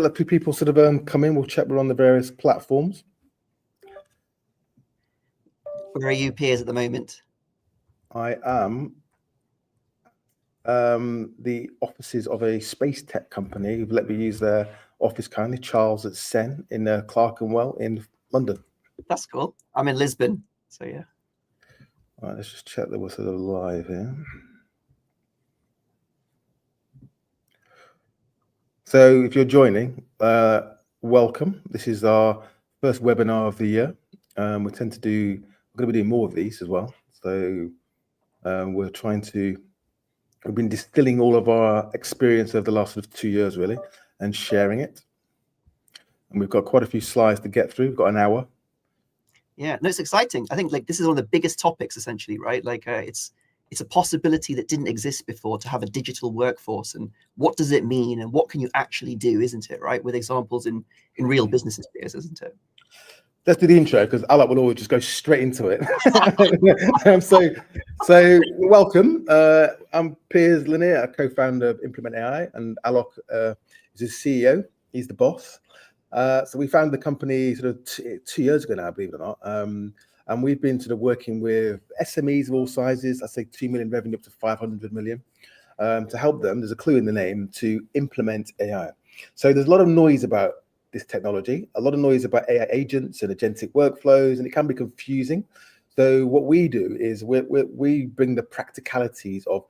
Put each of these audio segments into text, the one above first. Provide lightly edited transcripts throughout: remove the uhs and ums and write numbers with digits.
let a few people sort of come in. We'll check we're on the various platforms. Where are you, Piers, at the moment? I am the offices of a space tech company who've let me use their office kindly, Charles at Sen in Clerkenwell in London. That's cool. I'm in Lisbon, so yeah. All right, let's just check that we're sort of live here. So if you're joining, welcome. This is our first webinar of the year. We're going to be doing more of these as well. So we've been distilling all of our experience over the last sort of 2 years really and sharing it. And we've got quite a few slides to get through. We've got an hour. Yeah, no, it's exciting. I think like this is one of the biggest topics essentially, right? Like it's a possibility that didn't exist before to have a digital workforce, and what does it mean and what can you actually do, isn't it, right? With examples in real businesses, isn't it? Let's do the intro because Alok will always just go straight into it. So welcome. I'm Piers Lanier, a co-founder of Implement AI, and Alok is his CEO. He's the boss. So we founded the company sort of 2 years ago now, believe it or not. And we've been sort of working with SMEs of all sizes, I'd say 2 million revenue up to 500 million, to help them, there's a clue in the name, to implement AI. So there's a lot of noise about this technology, a lot of noise about AI agents and agentic workflows, and it can be confusing. So what we do is we bring the practicalities of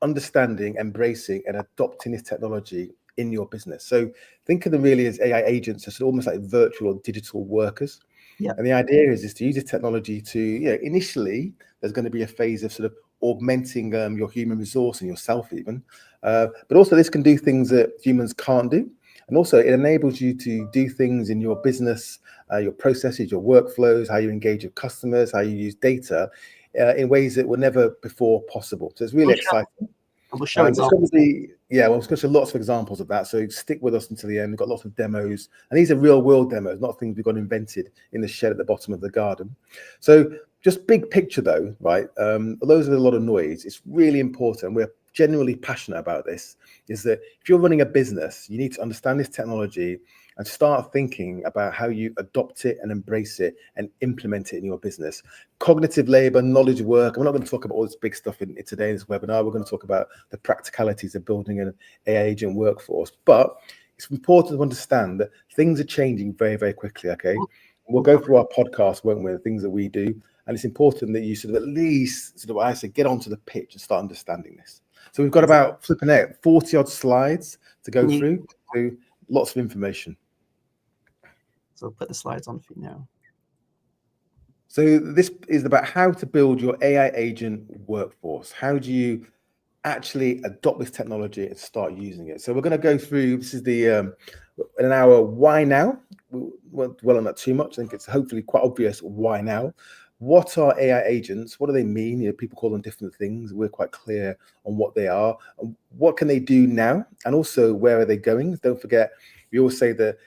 understanding, embracing, and adopting this technology in your business. So think of them really as AI agents, as almost like virtual or digital workers. Yeah. And the idea is to use this technology to, initially there's going to be a phase of sort of augmenting your human resource and yourself even, but also this can do things that humans can't do. And also it enables you to do things in your business, your processes, your workflows, how you engage with customers, how you use data in ways that were never before possible. So it's really exciting. And we'll show examples. We'll show lots of examples of that. So stick with us until the end. We've got lots of demos, and these are real world demos, not things we've got invented in the shed at the bottom of the garden. So just big picture though, right? Although there's a lot of noise, it's really important. We're genuinely passionate about this, is that if you're running a business, you need to understand this technology and start thinking about how you adopt it and embrace it and implement it in your business. Cognitive labor, knowledge work. I'm not going to talk about all this big stuff in today's webinar. We're going to talk about the practicalities of building an AI agent workforce. But it's important to understand that things are changing very, very quickly, okay? We'll go through our podcast, won't we, the things that we do. And it's important that you sort of at least, sort of, I say, get onto the pitch and start understanding this. So we've got about, flipping out, 40 odd slides to go through. So lots of information. So I'll put the slides on for you now. So this is about how to build your AI agent workforce. How do you actually adopt this technology and start using it? So we're going to go through, this is the, in an hour, why now? We won't dwell on that too much. I think it's hopefully quite obvious why now. What are AI agents? What do they mean? People call them different things. We're quite clear on what they are. And what can they do now? And also, where are they going? Don't forget, we always say that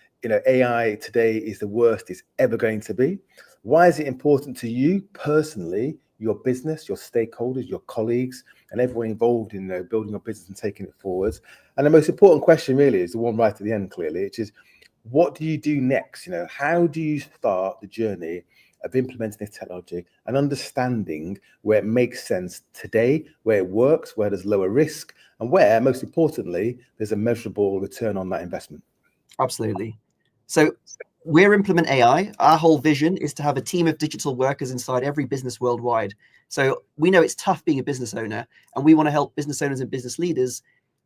AI today is the worst it's ever going to be. Why is it important to you personally, your business, your stakeholders, your colleagues, and everyone involved in building your business and taking it forwards? And the most important question really is the one right at the end, clearly, which is, what do you do next? How do you start the journey of implementing this technology and understanding where it makes sense today, where it works, where there's lower risk, and where, most importantly, there's a measurable return on that investment? Absolutely. So we're Implement AI. Our whole vision is to have a team of digital workers inside every business worldwide. So we know it's tough being a business owner, and we want to help business owners and business leaders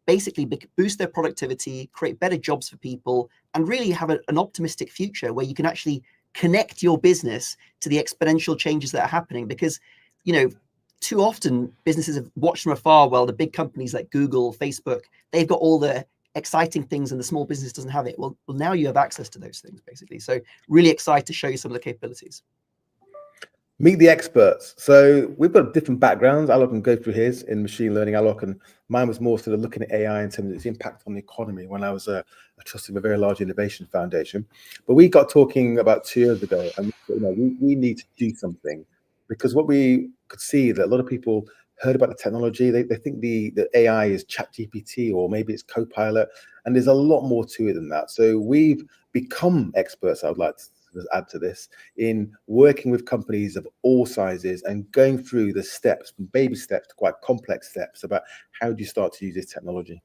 basically boost their productivity, create better jobs for people, and really have an optimistic future where you can actually connect your business to the exponential changes that are happening. Because, too often businesses have watched from afar while the big companies like Google, Facebook, they've got all the exciting things and the small business doesn't have it. Well, now you have access to those things, basically. So really excited to show you some of the capabilities. Meet the experts. So we've got different backgrounds. Alok can go through his in machine learning, Alok, and mine was more sort of looking at AI in terms of its impact on the economy when I was a trustee of a very large innovation foundation. But we got talking about 2 years ago, and we need to do something, because what we could see that a lot of people heard about the technology. They think the AI is ChatGPT, or maybe it's Copilot, and there's a lot more to it than that. So we've become experts, I would like to add to this, in working with companies of all sizes and going through the steps, from baby steps to quite complex steps, about how do you start to use this technology.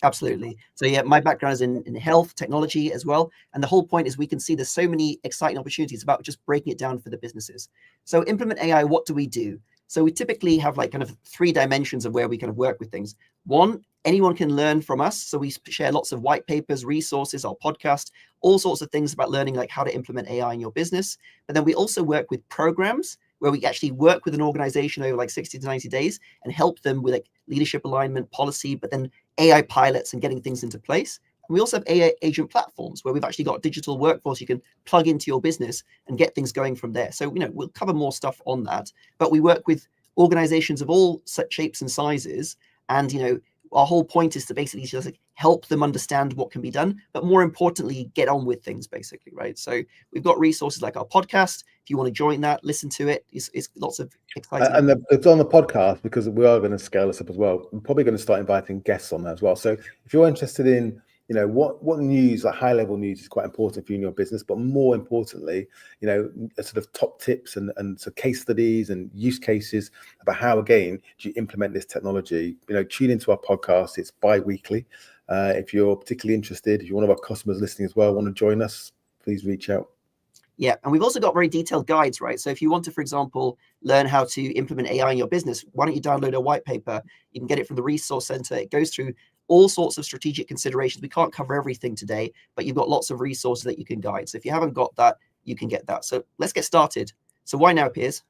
Absolutely. So yeah, my background is in health technology as well. And the whole point is we can see there's so many exciting opportunities about just breaking it down for the businesses. So implement AI, what do we do? So we typically have like kind of 3 dimensions of where we kind of work with things. One, anyone can learn from us. So we share lots of white papers, resources, our podcast, all sorts of things about learning like how to implement AI in your business. But then we also work with programs where we actually work with an organization over like 60 to 90 days and help them with like leadership alignment, policy, but then AI pilots and getting things into place. And we also have AI agent platforms where we've actually got a digital workforce you can plug into your business and get things going from there. So, we'll cover more stuff on that, but we work with organizations of all shapes and sizes. And, our whole point is to basically just like help them understand what can be done, but more importantly, get on with things basically, right? So we've got resources like our podcast. If you want to join that, listen to it. It's lots of exciting. And it's on the podcast because we are going to scale this up as well. We're probably going to start inviting guests on that as well. So if you're interested in, what news, like high level news, is quite important for you in your business, but more importantly, sort of top tips and so case studies and use cases about how, again, do you implement this technology, tune into our podcast. It's bi-weekly. If you're particularly interested, if you're one of our customers listening as well, want to join us, please reach out. Yeah, and we've also got very detailed guides, right? So if you want to, for example, learn how to implement AI in your business, why don't you download a white paper? You can get it from the Resource Center. It goes through all sorts of strategic considerations. We can't cover everything today, but you've got lots of resources that you can guide. So if you haven't got that, you can get that. So let's get started. So why now, Piers?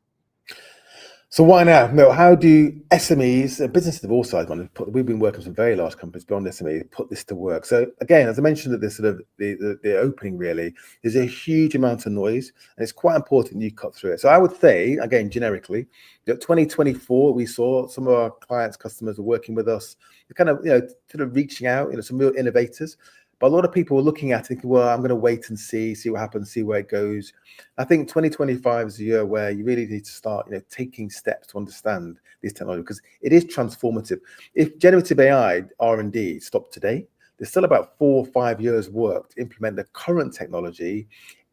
So why now? No, how do SMEs, businesses of all sizes, we've been working with some very large companies beyond SME, put this to work? So again, as I mentioned at this sort of the opening, really, there's a huge amount of noise, and it's quite important you cut through it. So I would say, again, generically, that 2024, we saw some of our clients, customers were working with us, kind of, sort of reaching out, some real innovators. But a lot of people were looking at it thinking, well, I'm going to wait and see what happens, see where it goes. I think 2025 is a year where you really need to start, taking steps to understand this technology, because it is transformative. If generative AI R&D stopped today, there's still about 4 or 5 years work to implement the current technology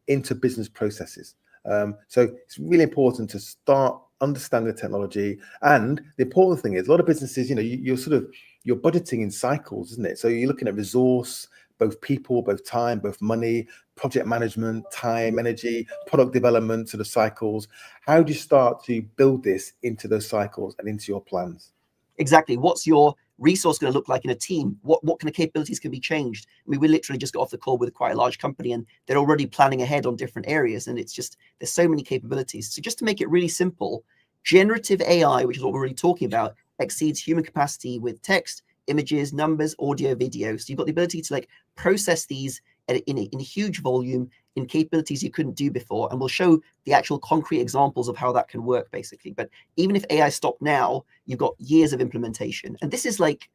into business processes. So it's really important to start understanding the technology. And the important thing is, a lot of businesses, you're budgeting in cycles, isn't it? So you're looking at resource, both people, both time, both money, project management, time, energy, product development, sort of cycles. How do you start to build this into those cycles and into your plans? Exactly. What's your resource going to look like in a team? What kind of capabilities can be changed? I mean, we literally just got off the call with quite a large company, and they're already planning ahead on different areas. And it's just, there's so many capabilities. So just to make it really simple, generative AI, which is what we're really talking about, exceeds human capacity with text, images, numbers, audio, video. So you've got the ability to like process these in a huge volume in capabilities you couldn't do before. And we'll show the actual concrete examples of how that can work, basically. But even if AI stopped now, you've got years of implementation. And this is like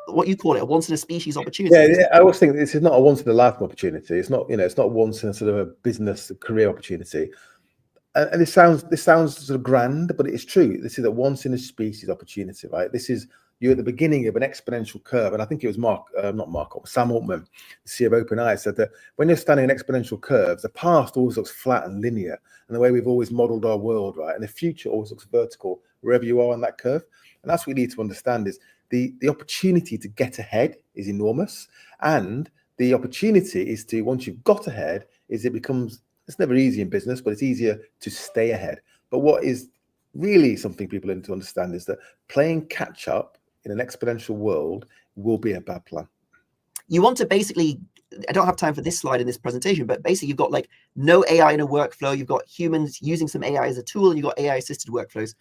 what you call it, a once in a species opportunity. Yeah, I always think this is not a once in a lifetime opportunity. It's not, it's not once in a sort of a business career opportunity. And this sounds sort of grand, but it's true. This is a once in a species opportunity, right? This is, you're at the beginning of an exponential curve. And I think it was Sam Altman, the CEO of OpenAI, said that when you're standing in exponential curves, the past always looks flat and linear, and the way we've always modeled our world, right? And the future always looks vertical wherever you are on that curve. And that's what we need to understand is the opportunity to get ahead is enormous. And the opportunity is to, once you've got ahead, it's never easy in business, but it's easier to stay ahead. But what is really something people need to understand is that playing catch up in an exponential world will be a bad plan. You want to basically, I don't have time for this slide in this presentation, but basically you've got like no AI in a workflow. You've got humans using some AI as a tool, and you've got AI assisted workflows.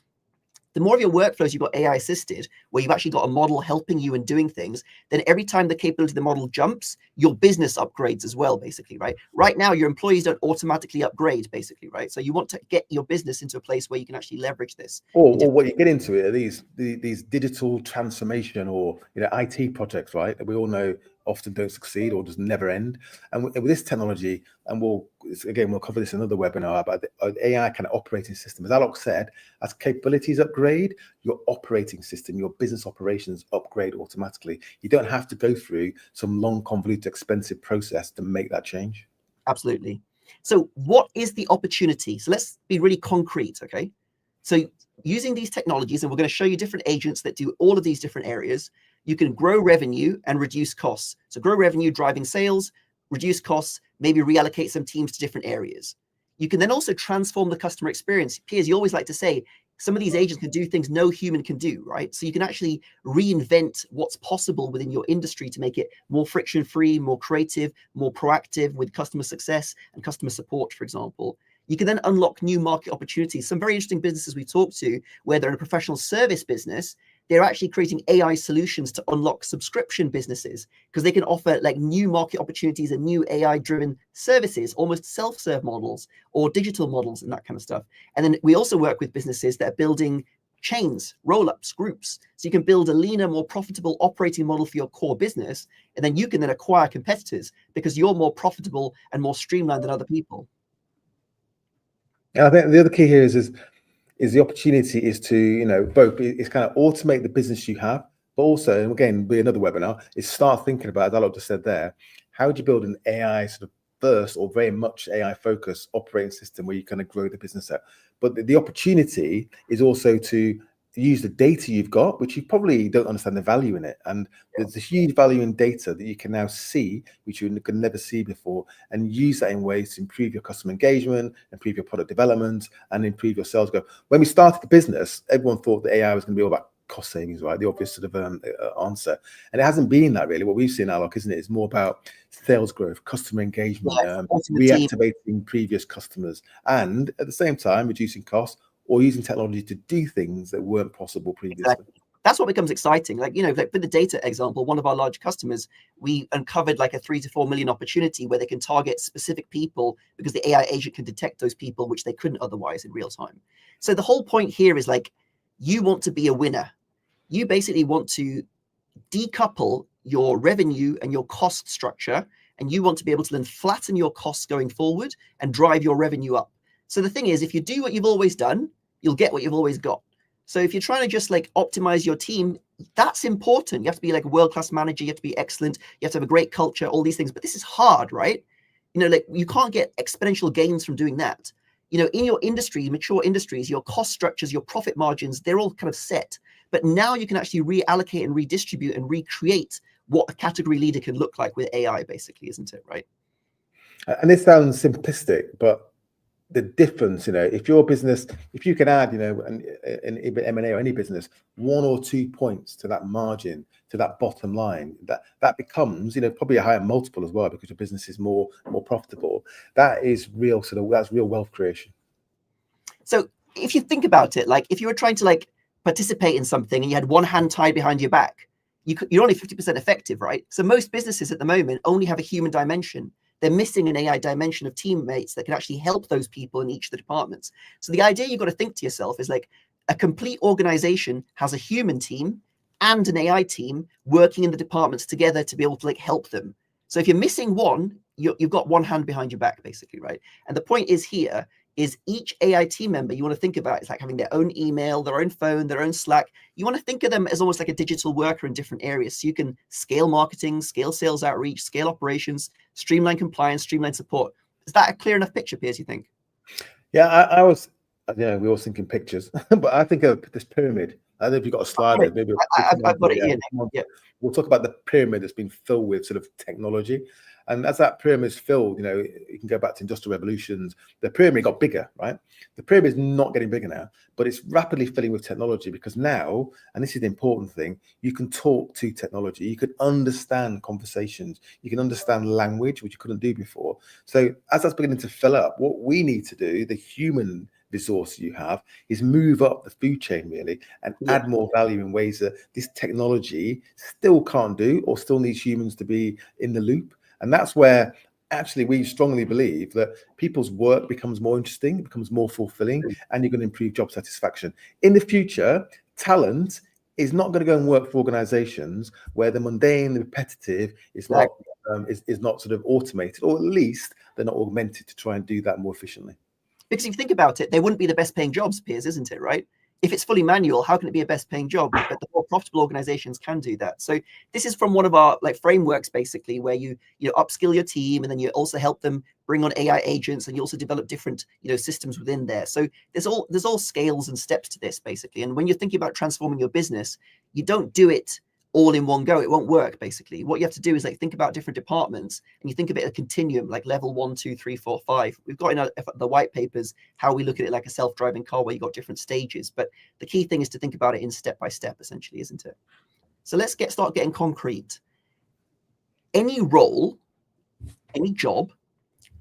The more of your workflows you've got AI assisted, where you've actually got a model helping you and doing things, then every time the capability of the model jumps, your business upgrades as well, basically, right? Right now, your employees don't automatically upgrade, basically, right? So you want to get your business into a place where you can actually leverage this. Or what you get into it are these digital transformation or IT projects, right? That we all know often don't succeed or just never end. And with this technology, and we'll cover this in another webinar about the AI kind of operating system. As Alok said, as capabilities upgrade, your operating system, your business operations upgrade automatically. You don't have to go through some long, convoluted, expensive process to make that change. Absolutely. So what is the opportunity? So let's be really concrete, okay? So using these technologies, and we're going to show you different agents that do all of these different areas, you can grow revenue and reduce costs. So grow revenue, driving sales, reduce costs, maybe reallocate some teams to different areas. You can then also transform the customer experience. Piers, you always like to say, some of these agents can do things no human can do, right? So you can actually reinvent what's possible within your industry to make it more friction-free, more creative, more proactive with customer success and customer support, for example. You can then unlock new market opportunities. Some very interesting businesses we talked to, where they're in a professional service business, they're actually creating AI solutions to unlock subscription businesses because they can offer like new market opportunities and new AI-driven services, almost self-serve models or digital models and that kind of stuff. And then we also work with businesses that are building chains, roll-ups, groups. So you can build a leaner, more profitable operating model for your core business, and then you can then acquire competitors because you're more profitable and more streamlined than other people. And I think the other key here is the opportunity is to, both it's kind of automate the business you have, but also, and again, be another webinar, is start thinking about, as Alok just said there, how do you build an AI sort of first or very much AI focused operating system where you kind of grow the business out. But the opportunity is also to use the data you've got, which you probably don't understand the value in it. And there's a huge value in data that you can now see, which you could never see before, and use that in ways to improve your customer engagement, improve your product development, and improve your sales growth. When we started the business, everyone thought that AI was going to be all about cost savings, right? The obvious sort of answer. And it hasn't been that really. What we've seen, Alok, isn't it? It's more about sales growth, customer engagement, reactivating previous customers, and at the same time, reducing costs, or using technology to do things that weren't possible previously. Exactly. That's what becomes exciting. Like, like with the data example, one of our large customers, we uncovered like a 3 to 4 million opportunity where they can target specific people because the AI agent can detect those people, which they couldn't otherwise in real time. So the whole point here is like, you want to be a winner. You basically want to decouple your revenue and your cost structure, and you want to be able to then flatten your costs going forward and drive your revenue up. So the thing is, if you do what you've always done, you'll get what you've always got. So if you're trying to just like optimize your team, that's important. You have to be like a world-class manager. You have to be excellent. You have to have a great culture, all these things. But this is hard, right? Like you can't get exponential gains from doing that. In your industry, mature industries, your cost structures, your profit margins, they're all kind of set. But now you can actually reallocate and redistribute and recreate what a category leader can look like with AI, basically, isn't it? Right. And this sounds simplistic, but the difference, if your business, if you can add, in M&A or any business, 1 or 2 points to that margin, to that bottom line, that becomes, probably a higher multiple as well because your business is more profitable. That is real that's real wealth creation. So if you think about it, like if you were trying to like participate in something and you had one hand tied behind your back, you're only 50% effective, right? So most businesses at the moment only have a human dimension. They're missing an AI dimension of teammates that can actually help those people in each of the departments. So the idea you've got to think to yourself is like a complete organization has a human team and an AI team working in the departments together to be able to like help them. So if you're missing one, you've got one hand behind your back, basically, right? And the point is here is each AI team member you want to think about is like having their own email, their own phone, their own Slack. You want to think of them as almost like a digital worker in different areas. So you can scale marketing, scale sales outreach, scale operations, streamline compliance, streamline support. Is that a clear enough picture, Piers, you think? Yeah, I was, we all think in pictures, but I think of this pyramid. I don't know if you've got a slide there. Maybe I've got it here. Yeah. We'll talk about the pyramid that's been filled with sort of technology. And as that pyramid is filled, you can go back to industrial revolutions. The pyramid got bigger, right? The pyramid is not getting bigger now, but it's rapidly filling with technology because now, and this is the important thing, you can talk to technology. You can understand conversations. You can understand language, which you couldn't do before. So as that's beginning to fill up, what we need to do, the human resource you have, is move up the food chain really and add more value in ways that this technology still can't do or still needs humans to be in the loop. And that's where actually we strongly believe that people's work becomes more interesting, becomes more fulfilling, and you're going to improve job satisfaction. In the future, talent is not going to go and work for organizations where the mundane, the repetitive is not is not sort of automated, or at least they're not augmented to try and do that more efficiently. Because if you think about it, they wouldn't be the best paying jobs, Piers, isn't it, right? If it's fully manual, how can it be a best paying job? But the more profitable organizations can do that. So this is from one of our like frameworks, basically, where you upskill your team, and then you also help them bring on AI agents, and you also develop different systems within there. So there's all scales and steps to this, basically. And when you're thinking about transforming your business, you don't do it all in one go. It won't work. Basically, what you have to do is like think about different departments, and you think of it a continuum, like level 1, 2, 3, 4, 5. We've got in the white papers how we look at it like a self-driving car, where you've got different stages. But the key thing is to think about it in step by step, essentially, isn't it? So let's start getting concrete. Any role, any job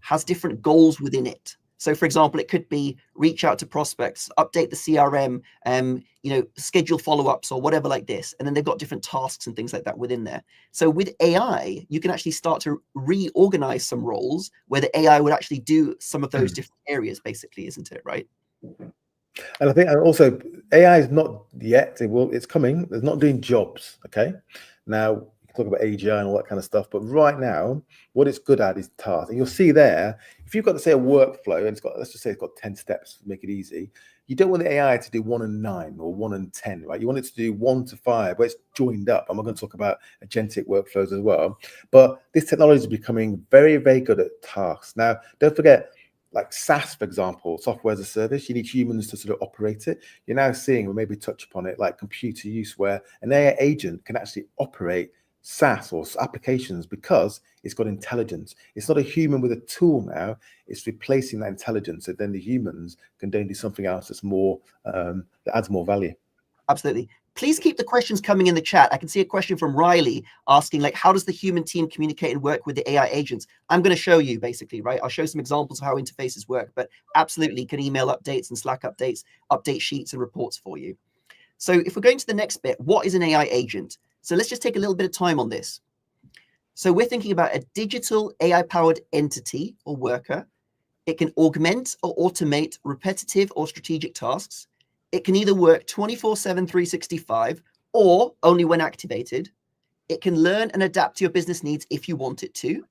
has different goals within it. So, for example, it could be reach out to prospects, update the CRM, schedule follow-ups or whatever like this. And then they've got different tasks and things like that within there. So with AI, you can actually start to reorganize some roles where the AI would actually do some of those different areas, basically, isn't it, right? And I think also AI is not yet, it's coming, it's not doing jobs, okay? Now, talk about AGI and all that kind of stuff, but right now, what it's good at is tasks. And you'll see there, if you've got to say a workflow, and it's got, let's just say it's got 10 steps to make it easy, you don't want the AI to do 1 and 9 or 1 and 10, right? You want it to do 1 to 5, where it's joined up. I'm not going to talk about agentic workflows as well, but this technology is becoming very, very good at tasks. Now, don't forget, like SaaS, for example, software as a service, you need humans to sort of operate it. You're now seeing, or maybe touch upon it, like computer use, where an AI agent can actually operate SaaS or applications because it's got intelligence. It's not a human with a tool now. It's replacing that intelligence, so then the humans can then do something else that's more that adds more value. Absolutely. Please keep the questions coming in the chat. I can see a question from Riley asking, like, how does the human team communicate and work with the AI agents? I'm going to show you, basically, right? I'll show some examples of how interfaces work, but absolutely can email updates and Slack updates, update sheets and reports for you. So if we're going to the next bit, what is an AI agent? So let's just take a little bit of time on this. So we're thinking about a digital AI-powered entity or worker. It can augment or automate repetitive or strategic tasks. It can either work 24/7, 365, or only when activated. It can learn and adapt to your business needs if you want it to.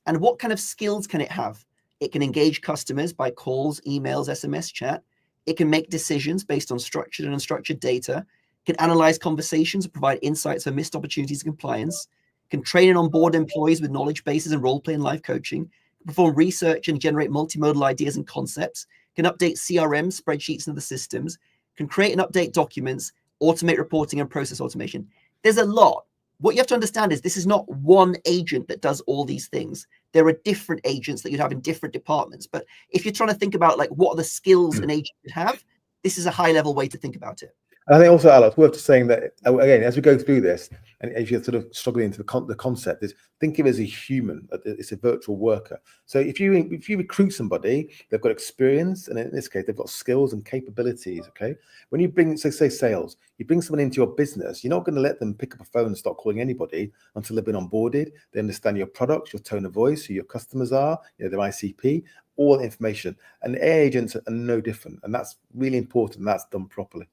And what kind of skills can it have? It can engage customers by calls, emails, SMS, chat. It can make decisions based on structured and unstructured data. Can analyze conversations and provide insights for missed opportunities and compliance. Can train and onboard employees with knowledge bases and role play and life coaching. Can perform research and generate multimodal ideas and concepts. Can update CRM, spreadsheets, and other systems. Can create and update documents, automate reporting and process automation. There's a lot. What you have to understand is this is not one agent that does all these things. There are different agents that you'd have in different departments. But if you're trying to think about like what are the skills an agent would have, this is a high level way to think about it. And I think also, Alex, worth saying that, again, as we go through this, and if you're sort of struggling into the concept, is think of it as a human. It's a virtual worker. So if you recruit somebody, they've got experience, and in this case, they've got skills and capabilities, okay? When you bring, so say sales, you bring someone into your business, you're not going to let them pick up a phone and start calling anybody until they've been onboarded. They understand your products, your tone of voice, who your customers are, their ICP, all the information. And AI agents are no different. And that's really important. That's done properly.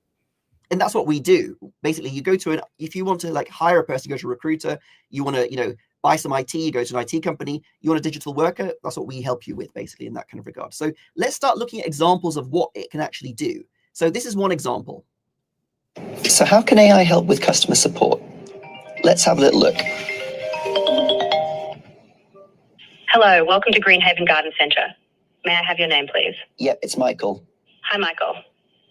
And that's what we do. Basically, you go to if you want to like hire a person, you go to a recruiter, you want to, buy some IT, you go to an IT company, you want a digital worker, that's what we help you with, basically, in that kind of regard. So let's start looking at examples of what it can actually do. So this is one example. So how can AI help with customer support? Let's have a little look. Hello, welcome to Greenhaven Garden Centre. May I have your name, please? Yep, it's Michael. Hi, Michael.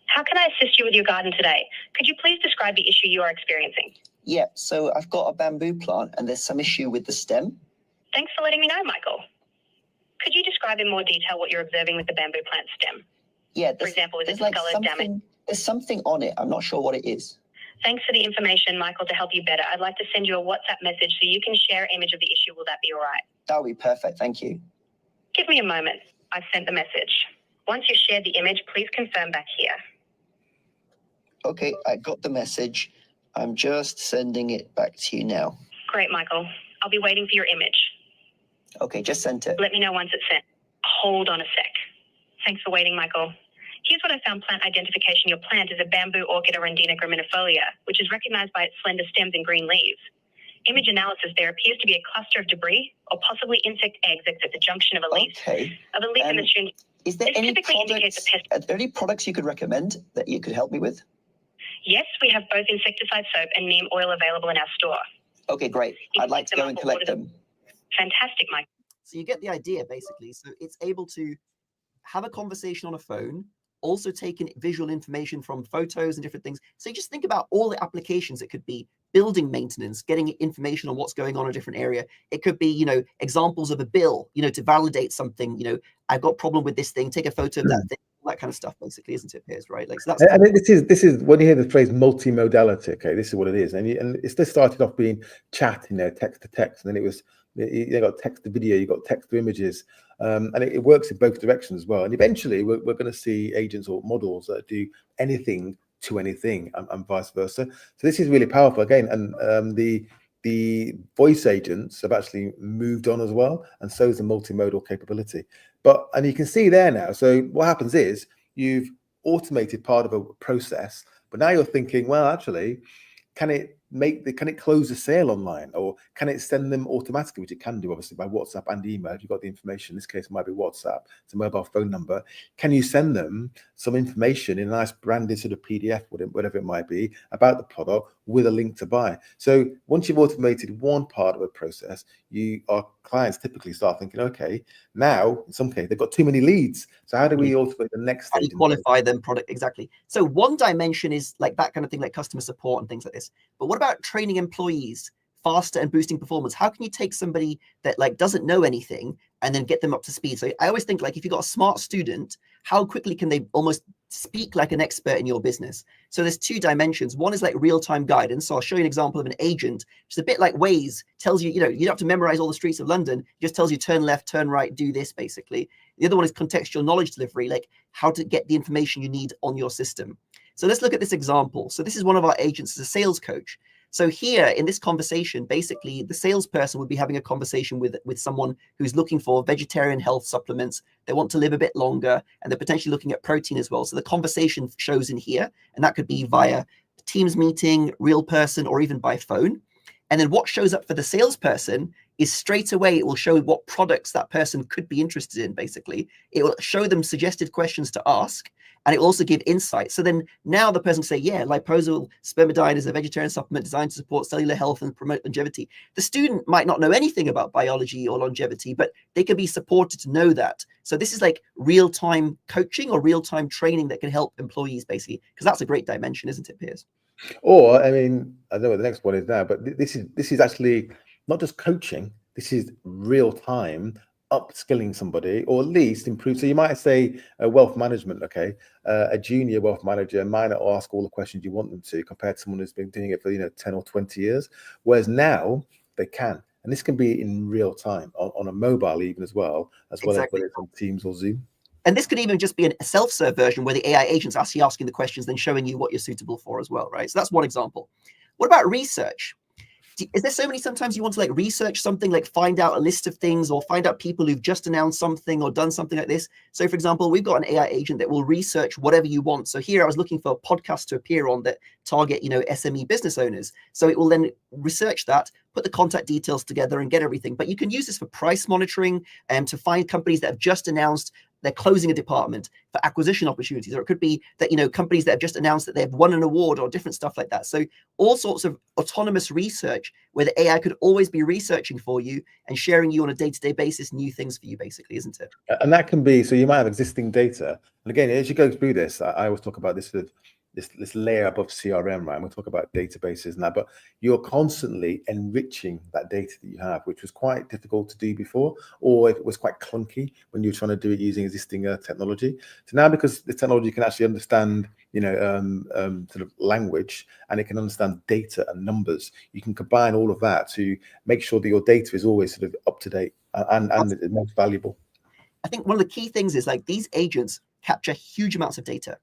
How can I assist you with your garden today? Could you please describe the issue you are experiencing? Yeah, so I've got a bamboo plant and there's some issue with the stem. Thanks for letting me know, Michael. Could you describe in more detail what you're observing with the bamboo plant stem? Yeah, for example, is it discoloured, damaged? There's something on it. I'm not sure what it is. Thanks for the information, Michael. To help you better, I'd like to send you a WhatsApp message so you can share an image of the issue. Will that be all right? That would be perfect. Thank you. Give me a moment. I've sent the message. Once you've shared the image, please confirm back here. Okay, I got the message. I'm just sending it back to you now. Great, Michael. I'll be waiting for your image. Okay, just sent it. Let me know once it's sent. Hold on a sec. Thanks for waiting, Michael. Here's what I found. Plant identification. Your plant is a bamboo, orchid, or Andina graminifolia, which is recognized by its slender stems and green leaves. Image analysis. There appears to be a cluster of debris or possibly insect eggs at the junction of a leaf. Okay. In the student. Is there This any typically indicates products? a pest. Are there any products you could recommend that you could help me with? Yes, we have both insecticide soap and neem oil available in our store. Okay, great. I'd like to go and collect them. Fantastic, Mike. So you get the idea, basically. So it's able to have a conversation on a phone, also take in visual information from photos and different things. So you just think about all the applications. It could be building maintenance, getting information on what's going on in a different area. It could be, you know, examples of a bill, you know, to validate something. You know, I've got a problem with this thing, take a photo of that thing, that kind of stuff, basically, isn't it, Piers? Right? Like, so that's. I think this is when you hear the phrase multimodality. Okay, this is what it is, and it's just started off being chat, you know, text to text, and then it was you got text to video, you got text to images, and it works in both directions as well. And eventually, we're going to see agents or models that do anything to anything, and vice versa. So this is really powerful again, and the voice agents have actually moved on as well, and so is the multimodal capability. And you can see there now. So what happens is you've automated part of a process, but now you're thinking, well, actually, can it close the sale online, or can it send them automatically, which it can do obviously by WhatsApp and email if you've got the information. In this case, it might be WhatsApp, it's a mobile phone number. Can you send them some information in a nice branded sort of PDF, whatever it might be, about the product with a link to buy? So once you've automated one part of a process, our clients typically start thinking, okay, now in some case they've got too many leads, so how do we automate the next stage? How do you qualify them product? Exactly. So one dimension is like that kind of thing, like customer support and things like this. But what about training employees faster and boosting performance? How can you take somebody that like doesn't know anything and then get them up to speed? So I always think, like, if you've got a smart student, how quickly can they almost speak like an expert in your business? So there's two dimensions. One is like real-time guidance. So I'll show you an example of an agent, which is a bit like Waze, tells you, you know, you don't have to memorize all the streets of London. It just tells you turn left, turn right, do this, basically. The other one is contextual knowledge delivery, like how to get the information you need on your system. So let's look at this example. So this is one of our agents as a sales coach. So here in this conversation, basically the salesperson would be having a conversation with someone who's looking for vegetarian health supplements. They want to live a bit longer, and they're potentially looking at protein as well. So the conversation shows in here, and that could be via Teams meeting, real person, or even by phone. And then what shows up for the salesperson is straight away, it will show what products that person could be interested in, basically. It will show them suggested questions to ask, and it will also give insight. So then now the person can say, yeah, liposomal spermidine is a vegetarian supplement designed to support cellular health and promote longevity. The student might not know anything about biology or longevity, but they can be supported to know that. So this is like real-time coaching or real-time training that can help employees, basically, because that's a great dimension, isn't it, Piers? Or, I mean, I don't know what the next one is now, but this is actually not just coaching. This is real time upskilling somebody, or at least improve. So you might say wealth management, okay, a junior wealth manager might not ask all the questions you want them to, compared to someone who's been doing it for 10 or 20 years, whereas now they can. And this can be in real time on a mobile even as well as Exactly. whether it's on Teams or Zoom. And this could even just be a self-serve version where the AI agent's actually asking the questions, then showing you what you're suitable for as well, right? So that's one example. What about research? Is there so many sometimes you want to like research something, like find out a list of things or find out people who've just announced something or done something like this? So for example, we've got an AI agent that will research whatever you want. So here I was looking for podcasts to appear on that target, SME business owners. So it will then research that, put the contact details together and get everything. But you can use this for price monitoring and to find companies that have just announced they're closing a department, for acquisition opportunities, or it could be that, companies that have just announced that they've won an award or different stuff like that. So all sorts of autonomous research where the AI could always be researching for you and sharing you on a day-to-day basis, new things for you, basically, isn't it? And that can be, so you might have existing data. And again, as you go through this, I always talk about this layer above CRM, right? And we'll talk about databases and that, but you're constantly enriching that data that you have, which was quite difficult to do before, or if it was quite clunky when you were trying to do it using existing technology. So now, because the technology can actually understand, sort of language, and it can understand data and numbers, you can combine all of that to make sure that your data is always sort of up to date and the most valuable. I think one of the key things is like these agents capture huge amounts of data.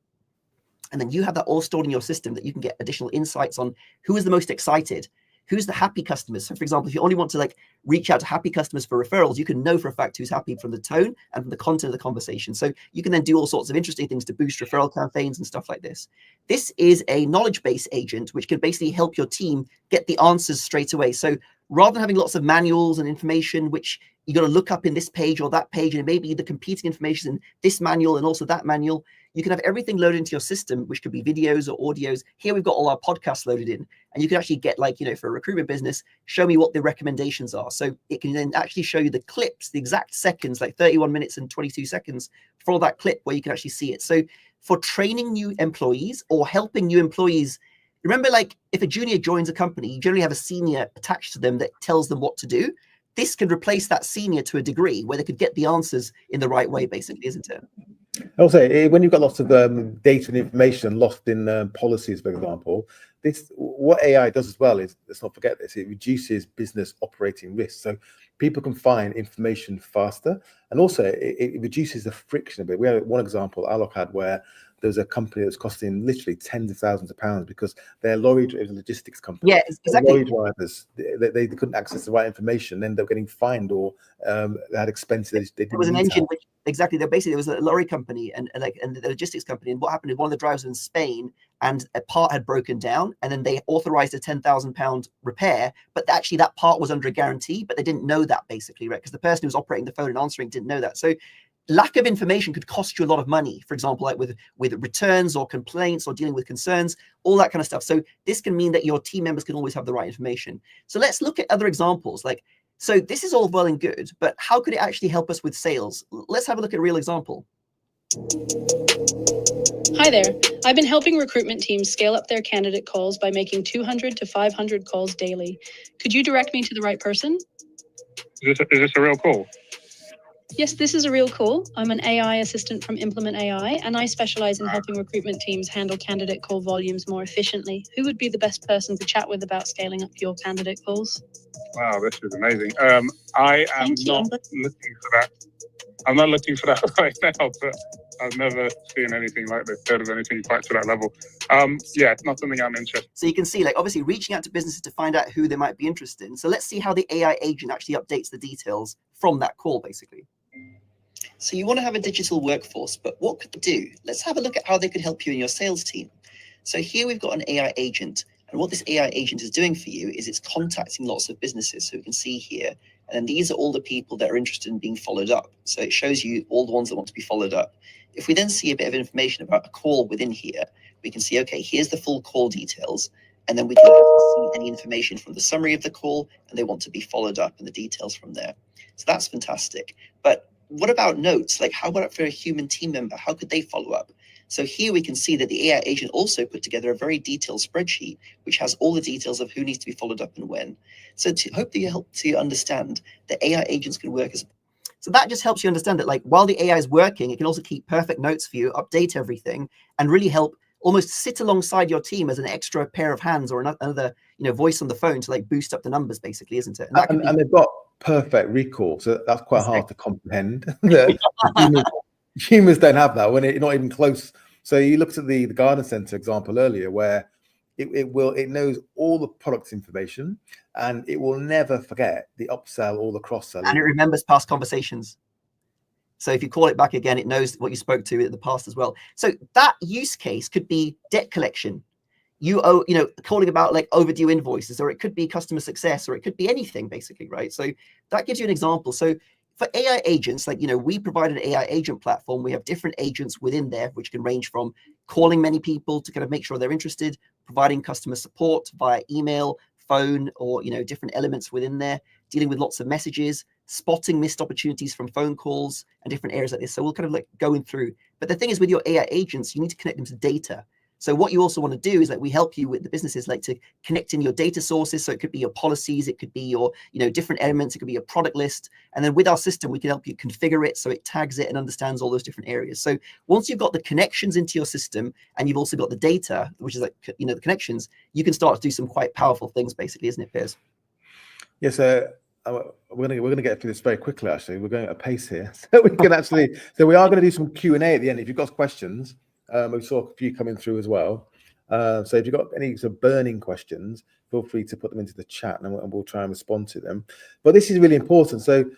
And then you have that all stored in your system that you can get additional insights on who is the most excited, who's the happy customers. So for example, if you only want to like reach out to happy customers for referrals, you can know for a fact who's happy from the tone and from the content of the conversation. So you can then do all sorts of interesting things to boost referral campaigns and stuff like this. This is a knowledge base agent, which can basically help your team get the answers straight away. So rather than having lots of manuals and information, which you got to look up in this page or that page, and maybe the competing information in this manual and also that manual, you can have everything loaded into your system, which could be videos or audios. Here we've got all our podcasts loaded in, and you can actually get like, for a recruitment business, show me what the recommendations are. So it can then actually show you the clips, the exact seconds, like 31 minutes and 22 seconds for that clip where you can actually see it. So for training new employees or helping new employees, remember, like if a junior joins a company, you generally have a senior attached to them that tells them what to do. This can replace that senior to a degree where they could get the answers in the right way, basically, isn't it? Also, when you've got lots of data and information lost in policies, for example, what AI does as well is, let's not forget this, it reduces business operating risks. So people can find information faster, and also it reduces the friction a bit. We had one example Alok had where there was a company that was costing literally tens of thousands of pounds because they're lorry-driven logistics company. Yeah, exactly. Lorry drivers, they couldn't access the right information, ended up getting fined, or they had expenses they didn't. There was an engine which exactly. There was a lorry company and the logistics company, and what happened is one of the drivers was in Spain and a part had broken down, and then they authorized a £10,000 repair, but actually that part was under a guarantee, but they didn't know that, basically, right? Because the person who was operating the phone and answering didn't know that. So lack of information could cost you a lot of money, for example, like with returns or complaints or dealing with concerns, all that kind of stuff. So this can mean that your team members can always have the right information. So let's look at other examples. So this is all well and good, but how could it actually help us with sales? Let's have a look at a real example. Hi there. I've been helping recruitment teams scale up their candidate calls by making 200 to 500 calls daily. Could you direct me to the right person? Is this a real call? Yes, this is a real call. I'm an AI assistant from Implement AI, and I specialize in helping recruitment teams handle candidate call volumes more efficiently. Who would be the best person to chat with about scaling up your candidate calls? Wow, this is amazing. I am not looking for that. I'm not looking for that right now, but I've never seen anything like this, heard of anything quite to that level. Yeah, it's not something I'm interested in. So you can see, like, obviously reaching out to businesses to find out who they might be interested in. So let's see how the AI agent actually updates the details from that call, basically. So you want to have a digital workforce, but what could they do? Let's have a look at how they could help you in your sales team. So here we've got an AI agent, and what this AI agent is doing for you is it's contacting lots of businesses. So we can see here, and then these are all the people that are interested in being followed up. So it shows you all the ones that want to be followed up. If we then see a bit of information about a call within here, we can see, okay, here's the full call details. And then we can see any information from the summary of the call, and they want to be followed up and the details from there. So that's fantastic. But what about notes? Like, how about for a human team member? How could they follow up? So here we can see that the AI agent also put together a very detailed spreadsheet, which has all the details of who needs to be followed up and when. So to hopefully help to understand that AI agents can work as. So that just helps you understand that, like, while the AI is working, it can also keep perfect notes for you, update everything, and really help almost sit alongside your team as an extra pair of hands or another, voice on the phone to like boost up the numbers, basically, isn't it? And they've got perfect recall, so that's quite hard to comprehend. Humans don't have that when it's not even close. So you looked at the garden center example earlier, where it knows all the product information, and it will never forget the upsell or the cross sell, and it remembers past conversations. So if you call it back again, it knows what you spoke to in the past as well. So that use case could be debt collection. You owe, calling about like overdue invoices, or it could be customer success, or it could be anything, basically, right? So that gives you an example. So for AI agents, like, we provide an AI agent platform. We have different agents within there, which can range from calling many people to kind of make sure they're interested, providing customer support via email, phone, or, different elements within there, dealing with lots of messages, spotting missed opportunities from phone calls and different areas like this. So we'll kind of like going through. But the thing is, with your AI agents, you need to connect them to data. So what you also want to do is, like, we help you with the businesses, like, to connect in your data sources. So it could be your policies, it could be your, different elements, it could be your product list. And then with our system, we can help you configure it so it tags it and understands all those different areas. So once you've got the connections into your system, and you've also got the data, which is like, the connections, you can start to do some quite powerful things, basically, isn't it, Piers? Yes, we're gonna get through this very quickly. Actually, we're going at a pace here, so we can so we are going to do some Q&A at the end. If you've got questions, we saw a few coming through as well. So if you've got any sort of burning questions, feel free to put them into the chat, and we'll try and respond to them. But this is really important. So,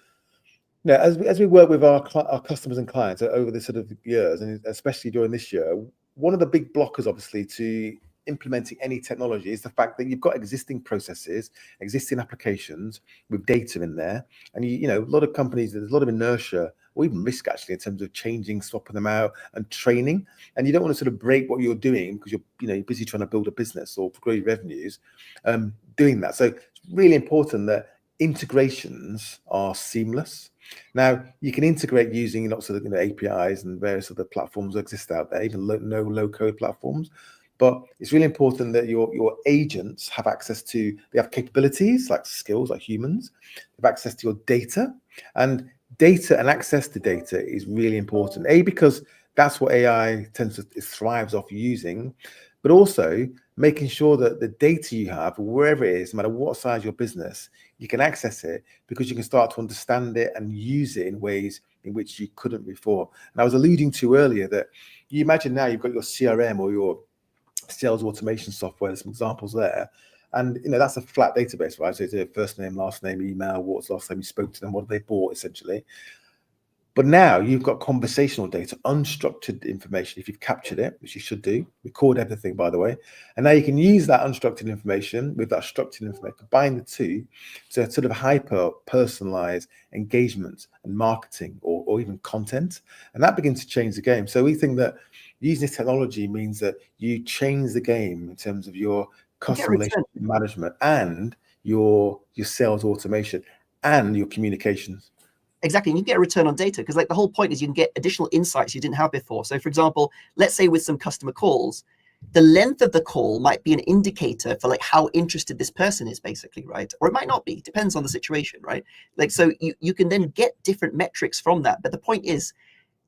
as we work with our customers and clients over the sort of years, and especially during this year, one of the big blockers, obviously, to implementing any technology is the fact that you've got existing processes, existing applications with data in there, and a lot of companies, there's a lot of inertia or even risk actually in terms of changing, swapping them out, and training. And you don't want to sort of break what you're doing because you're busy trying to build a business or grow your revenues, doing that. So it's really important that integrations are seamless. Now, you can integrate using lots of APIs and various other platforms that exist out there, even low-code platforms. But it's really important that your agents have access to, they have capabilities like skills, like humans, they have access to your data. And data and access to data is really important. Because that's what AI thrives off using, but also making sure that the data you have, wherever it is, no matter what size your business, you can access it because you can start to understand it and use it in ways in which you couldn't before. And I was alluding to earlier that you imagine now you've got your CRM or your sales automation software. There's some examples there. And that's a flat database, right? So it's a first name, last name, email, what's the last time you spoke to them, what they bought, essentially. But now you've got conversational data, unstructured information. If you've captured it, which you should do, record everything, by the way. And now you can use that unstructured information with that structured information, combine the two to sort of hyper personalize engagement and marketing or even content. And that begins to change the game. So we think that using this technology means that you change the game in terms of your customer relationship management and your sales automation and your communications. Exactly, and you get a return on data because the whole point is you can get additional insights you didn't have before. So for example, let's say with some customer calls, the length of the call might be an indicator for how interested this person is, basically, right? Or it might not be, depends on the situation, right? So you can then get different metrics from that. But the point is,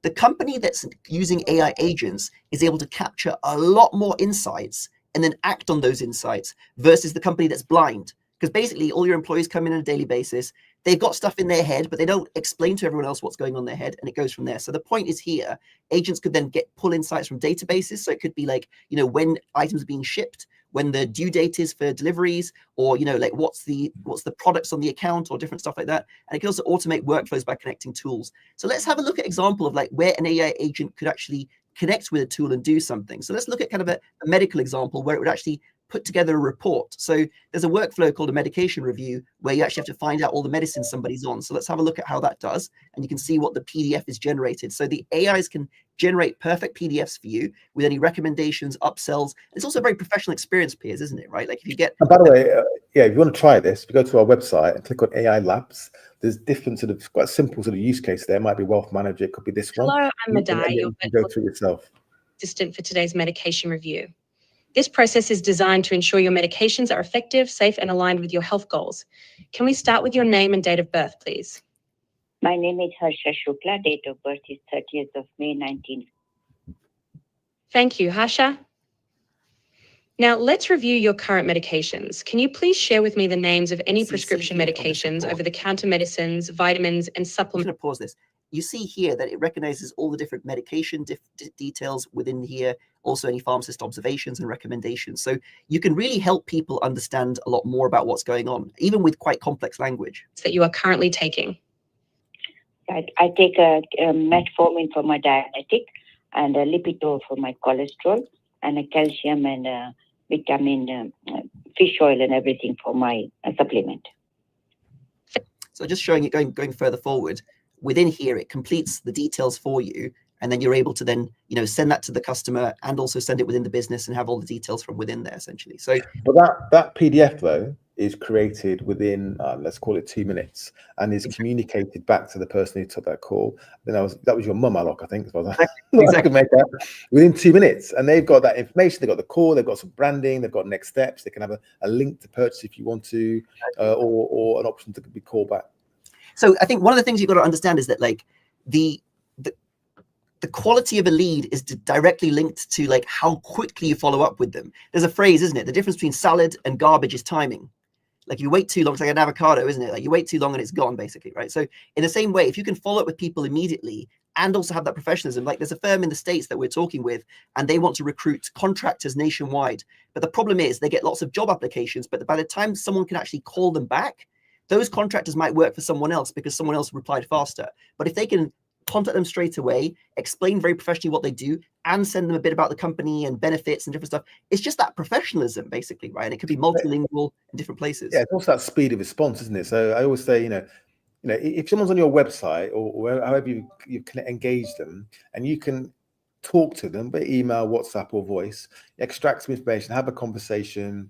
the company that's using AI agents is able to capture a lot more insights and then act on those insights versus the company that's blind. Because basically all your employees come in on a daily basis, they've got stuff in their head, but they don't explain to everyone else what's going on in their head, and it goes from there. So the point is here, agents could then pull insights from databases. So it could be when items are being shipped, when the due date is for deliveries, or what's the products on the account, or different stuff like that. And it can also automate workflows by connecting tools. So let's have a look at example of where an AI agent could actually connect with a tool and do something. So let's look at kind of a medical example where it would actually put together a report. So there's a workflow called a medication review where you actually have to find out all the medicines somebody's on. So let's have a look at how that does. And you can see what the PDF is generated. So the AIs can generate perfect PDFs for you with any recommendations, upsells. It's also a very professional experience, Piers, isn't it? Right? If you get... And by the way, if you want to try this, if you go to our website and click on AI Labs, there's different sort of quite simple sort of use case there. It might be Wealth Manager, it could be this one. Hello, I'm Madai, your go through yourself. Assistant for today's medication review. This process is designed to ensure your medications are effective, safe, and aligned with your health goals. Can we start with your name and date of birth, please? My name is Harsha Shukla. Date of birth is 30th of May, 19. Thank you, Harsha. Now, let's review your current medications. Can you please share with me the names of any prescription medications, over-the-counter medicines, vitamins, and supplements? I'm going to pause this. You see here that it recognizes all the different medication details within here, also any pharmacist observations and recommendations. So you can really help people understand a lot more about what's going on, even with quite complex language. That you are currently taking. I take a metformin for my diabetic, and a Lipitor for my cholesterol, and a calcium and a vitamin, fish oil and everything for my supplement. So just showing it going further forward, within here, it completes the details for you. And then you're able to then, send that to the customer and also send it within the business and have all the details from within there, essentially. So, but that PDF though is created within let's call it 2 minutes, and is communicated back to the person who took that call. Then that was your mum, Alok, I think. Exactly. I could make that within 2 minutes, and they've got that information. They've got the call. They've got some branding. They've got next steps. They can have a link to purchase if you want to, or an option to be called back. So I think one of the things you've got to understand is that the quality of a lead is directly linked to how quickly you follow up with them. There's a phrase, isn't it? The difference between salad and garbage is timing. If you wait too long, it's like an avocado, isn't it? You wait too long and it's gone, basically, right? So in the same way, if you can follow up with people immediately and also have that professionalism. Like there's a firm in the States that we're talking with, and they want to recruit contractors nationwide. But the problem is they get lots of job applications, but by the time someone can actually call them back, those contractors might work for someone else because someone else replied faster. But if they can contact them straight away, explain very professionally what they do, and send them a bit about the company and benefits and different stuff, it's just that professionalism, basically, right? And it could be multilingual in different places. Yeah, it's also that speed of response, isn't it? So I always say, if someone's on your website or however you can engage them, and you can talk to them by email, WhatsApp, or voice, extract some information, have a conversation,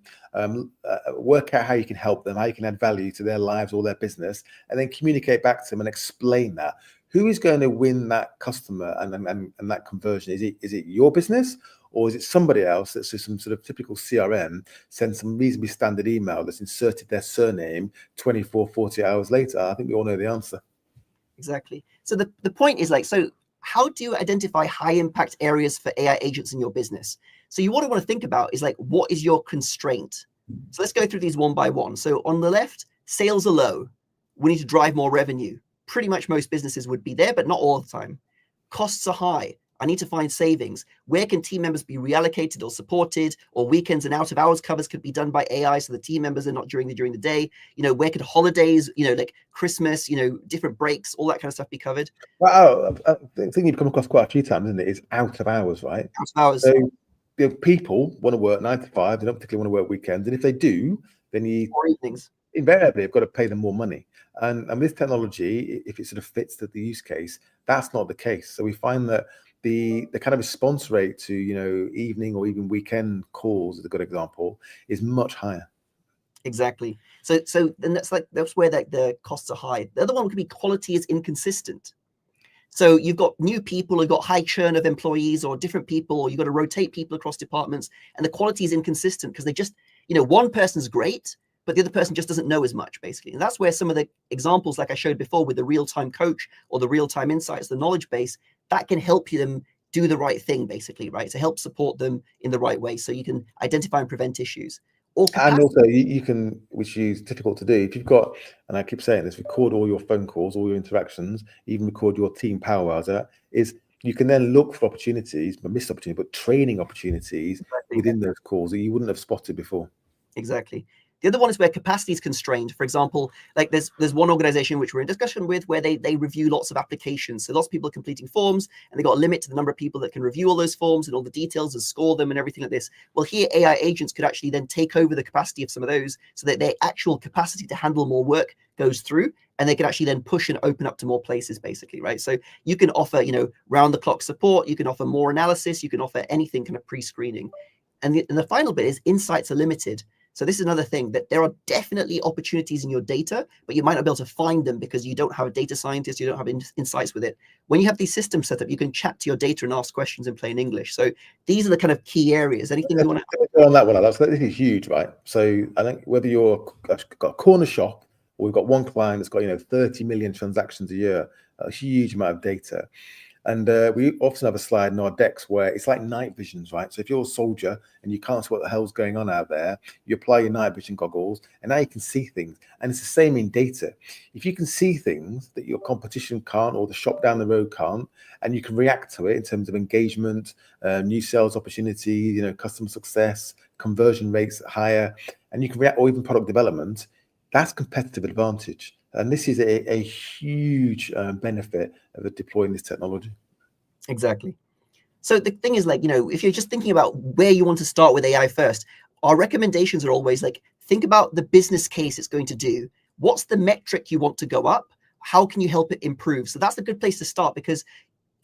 work out how you can help them, how you can add value to their lives or their business, and then communicate back to them and explain that. Who is going to win that customer and that conversion? Is it your business, or is it somebody else that's just some sort of typical CRM, send some reasonably standard email that's inserted their surname 24, 40 hours later? I think we all know the answer. Exactly. So the point is like, so how do you identify high impact areas for AI agents in your business? So you want to think about is like, what is your constraint? So let's go through these one by one. So on the left, sales are low. We need to drive more revenue. Pretty much most businesses would be there, but not all the time. Costs are high. I need to find savings. Where can team members be reallocated or supported, or weekends and out of hours covers could be done by AI so the team members are not during the day? Where could holidays, like Christmas, different breaks, all that kind of stuff be covered? Well, I think you've come across quite a few times, isn't it? It's out of hours, right? Out of hours. So people want to work 9 to 5. They don't particularly want to work weekends, and if they do, then or evenings. Invariably have got to pay them more money. And with technology, if it sort of fits the use case, that's not the case. So we find that the kind of response rate to evening or even weekend calls, is a good example, is much higher. Exactly. So then that's where the costs are high. The other one could be quality is inconsistent. So you've got new people, you've got high churn of employees or different people, or you've got to rotate people across departments, and the quality is inconsistent because they just, one person's great, but the other person just doesn't know as much, basically. And that's where some of the examples, like I showed before with the real-time coach or the real-time insights, the knowledge base, that can help them do the right thing, basically, right? To help support them in the right way so you can identify and prevent issues. And also you can, which is difficult to do, if you've got, and I keep saying this, record all your phone calls, all your interactions, even record your team power hours, is you can then look for opportunities, missed opportunities, but training opportunities within those calls that you wouldn't have spotted before. Exactly. The other one is where capacity is constrained. For example, like there's one organization which we're in discussion with where they review lots of applications. So lots of people are completing forms, and they got a limit to the number of people that can review all those forms and all the details and score them and everything like this. Well, here AI agents could actually then take over the capacity of some of those so that their actual capacity to handle more work goes through, and they can actually then push and open up to more places, basically, right? So you can offer, round the clock support, you can offer more analysis, you can offer anything kind of pre-screening. And the final bit is insights are limited. So this is another thing, that there are definitely opportunities in your data, but you might not be able to find them because you don't have a data scientist, you don't have insights with it. When you have these systems set up, you can chat to your data and ask questions in plain English. So these are the kind of key areas. Anything you want to go on that one? This is huge, right? So I think whether you're got a corner shop or we've got one client that's got 30 million transactions a year, a huge amount of data. And we often have a slide in our decks where it's like night visions, right? So if you're a soldier and you can't see what the hell's going on out there, you apply your night vision goggles and now you can see things. And it's the same in data. If you can see things that your competition can't or the shop down the road can't, and you can react to it in terms of engagement, new sales opportunities, customer success, conversion rates higher, and you can react, or even product development, that's competitive advantage. And this is a huge benefit of deploying this technology. Exactly. So the thing is, if you're just thinking about where you want to start with AI first, our recommendations are always think about the business case it's going to do. What's the metric you want to go up? How can you help it improve? So that's a good place to start, because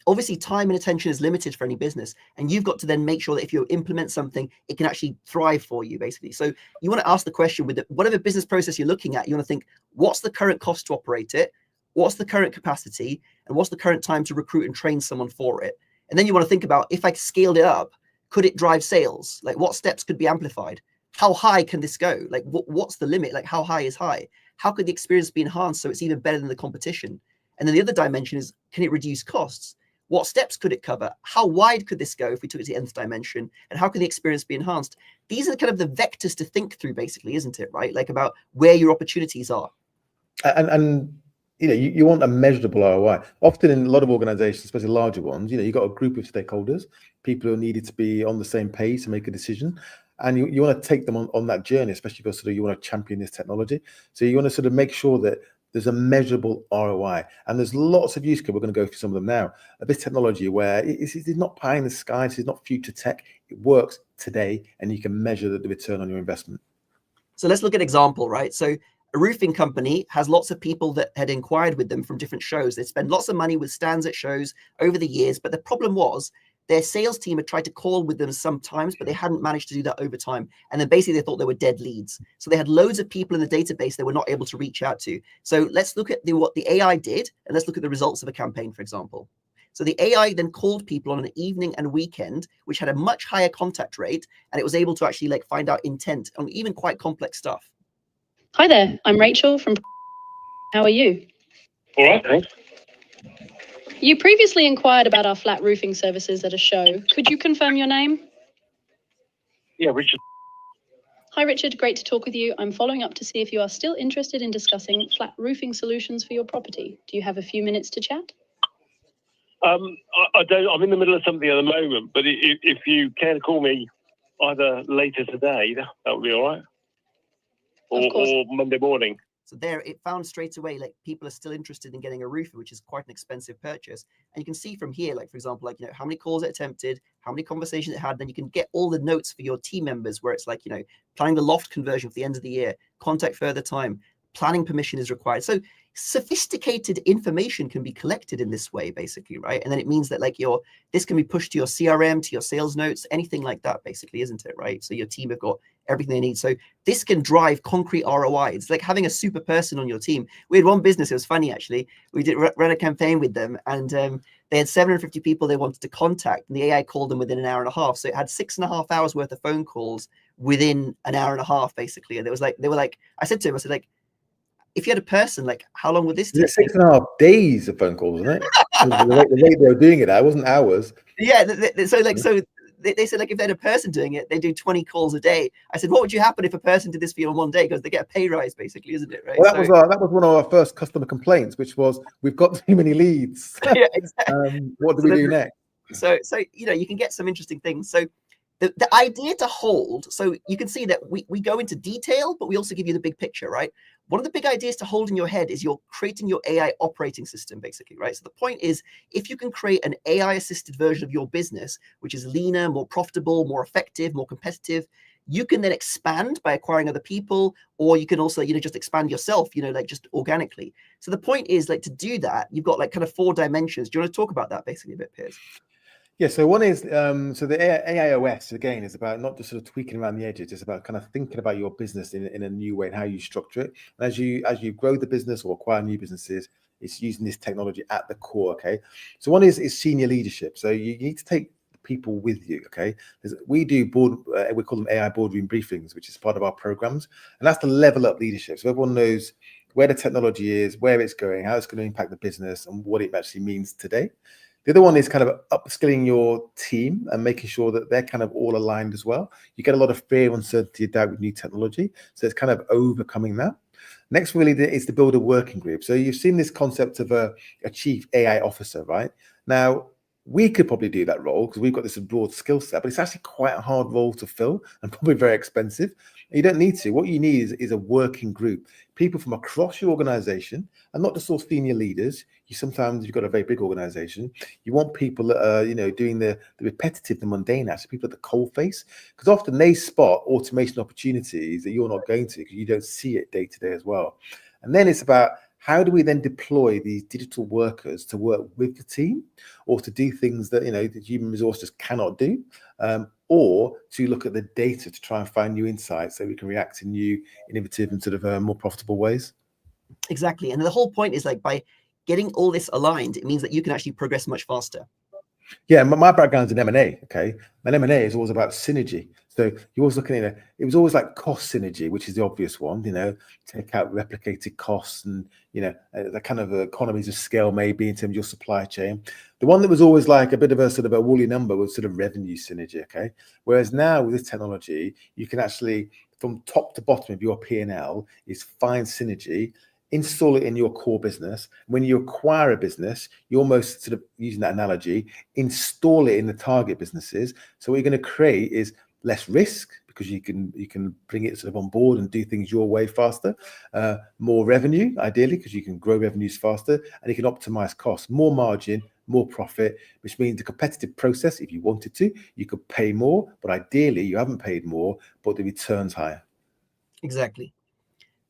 obviously time and attention is limited for any business, and you've got to then make sure that if you implement something, it can actually thrive for you, basically. So you want to ask the question with whatever business process you're looking at, you want to think, what's the current cost to operate it? What's the current capacity? And what's the current time to recruit and train someone for it? And then you want to think about, if I scaled it up, could it drive sales? What steps could be amplified? How high can this go? What's the limit? How high is high? How could the experience be enhanced so it's even better than the competition? And then the other dimension is, can it reduce costs? What steps could it cover? How wide could this go if we took it to the nth dimension? And how can the experience be enhanced? These are kind of the vectors to think through, basically, isn't it? Right? About where your opportunities are. And you want a measurable ROI. Often in a lot of organizations, especially larger ones, you've got a group of stakeholders, people who needed to be on the same page to make a decision. And you want to take them on that journey, especially if you want to champion this technology. So you want to sort of make sure that there's a measurable ROI. And there's lots of use cases. We're going to go through some of them now. This technology where it's not pie in the sky, it's not future tech. It works today, and you can measure the return on your investment. So let's look at an example, right? So a roofing company has lots of people that had inquired with them from different shows. They spend lots of money with stands at shows over the years, but the problem was their sales team had tried to call with them sometimes, but they hadn't managed to do that over time. And then basically they thought they were dead leads. So they had loads of people in the database they were not able to reach out to. So let's look at what the AI did, and let's look at the results of a campaign, for example. So the AI then called people on an evening and weekend, which had a much higher contact rate, and it was able to actually find out intent on even quite complex stuff. Hi there, I'm Rachel from. How are you? All right, thanks. You previously inquired about our flat roofing services at a show. Could you confirm your name? Yeah, Richard. Hi Richard, great to talk with you. I'm following up to see if you are still interested in discussing flat roofing solutions for your property. Do you have a few minutes to chat? I don't. I'm in the middle of something at the moment, but if you can call me either later today, that would be all right, or Monday morning. So there, it found straight away people are still interested in getting a roofer, which is quite an expensive purchase. And you can see from here, for example, how many calls it attempted, how many conversations it had. Then you can get all the notes for your team members, where it's planning the loft conversion for the end of the year, contact further time, planning permission is required. So sophisticated information can be collected in this way, basically, right? And then it means that this can be pushed to your CRM, to your sales notes, anything like that, basically, isn't it, right? So your team have got everything they need. So this can drive concrete ROI. It's like having a super person on your team. We had one business, it was funny actually. We ran a campaign with them, and they had 750 people they wanted to contact, and the AI called them within an hour and a half. So it had 6.5 hours worth of phone calls within an hour and a half, basically. And they were like, I said to him, I said, if you had a person, how long would this take? 6.5 days of phone calls, isn't it? the way they were doing it, it wasn't hours. Yeah. So they said if they had a person doing it, they do 20 calls a day. I said, what would you happen if a person did this for you in one day? Because they get a pay rise, basically, isn't it? Right. Well, that was one of our first customer complaints, which was we've got too many leads. Yeah, exactly. What do we do next? So you can get some interesting things. So the idea to hold, so you can see that we go into detail, but we also give you the big picture, right? One of the big ideas to hold in your head is you're creating your AI operating system, basically, right? So the point is, if you can create an AI assisted version of your business, which is leaner, more profitable, more effective, more competitive, you can then expand by acquiring other people, or you can also, just expand yourself, just organically. So the point is, to do that, you've got kind of 4 dimensions. Do you want to talk about that basically a bit, Piers? Yeah, so one is, so the AIOS, again, is about not just sort of tweaking around the edges, it's about kind of thinking about your business in a new way and how you structure it. And as you grow the business or acquire new businesses, it's using this technology at the core, okay? So one is senior leadership. So you need to take people with you, okay? We do we call them AI boardroom briefings, which is part of our programs. And that's to level up leadership. So everyone knows where the technology is, where it's going, how it's going to impact the business, and what it actually means today. The other one is kind of upskilling your team and making sure that they're kind of all aligned as well. You get a lot of fear, uncertainty, doubt with new technology. So it's kind of overcoming that. Next really is to build a working group. So you've seen this concept of a chief AI officer, right? Now, we could probably do that role because we've got this broad skill set, but it's actually quite a hard role to fill and probably very expensive. You don't need to. What you need is a working group, people from across your organization, and not just all senior leaders. Sometimes you've got a very big organization. You want people that are, doing the repetitive, the mundane, actually, people at the coalface, because often they spot automation opportunities that you're not going to because you don't see it day to day as well. And then it's about how do we then deploy these digital workers to work with the team or to do things that, the human resources cannot do, or to look at the data to try and find new insights so we can react in new, innovative and sort of more profitable ways. Exactly. And the whole point is by getting all this aligned, it means that you can actually progress much faster. Yeah, my background's in M&A, okay? And M&A is always about synergy. So you're always looking at it was always like cost synergy, which is the obvious one, take out replicated costs and, the kind of economies of scale maybe in terms of your supply chain. The one that was always like a bit of a sort of a woolly number was sort of revenue synergy, okay? Whereas now with this technology, you can actually, from top to bottom of your P&L, is find synergy install it in your core business. When you acquire a business, you almost sort of, using that analogy, install it in the target businesses. So what you're going to create is less risk, because you can bring it sort of on board and do things your way faster, more revenue, ideally, because you can grow revenues faster, and you can optimize costs, more margin, more profit, which means the competitive process, if you wanted to, you could pay more, but ideally you haven't paid more, but the return's higher. Exactly.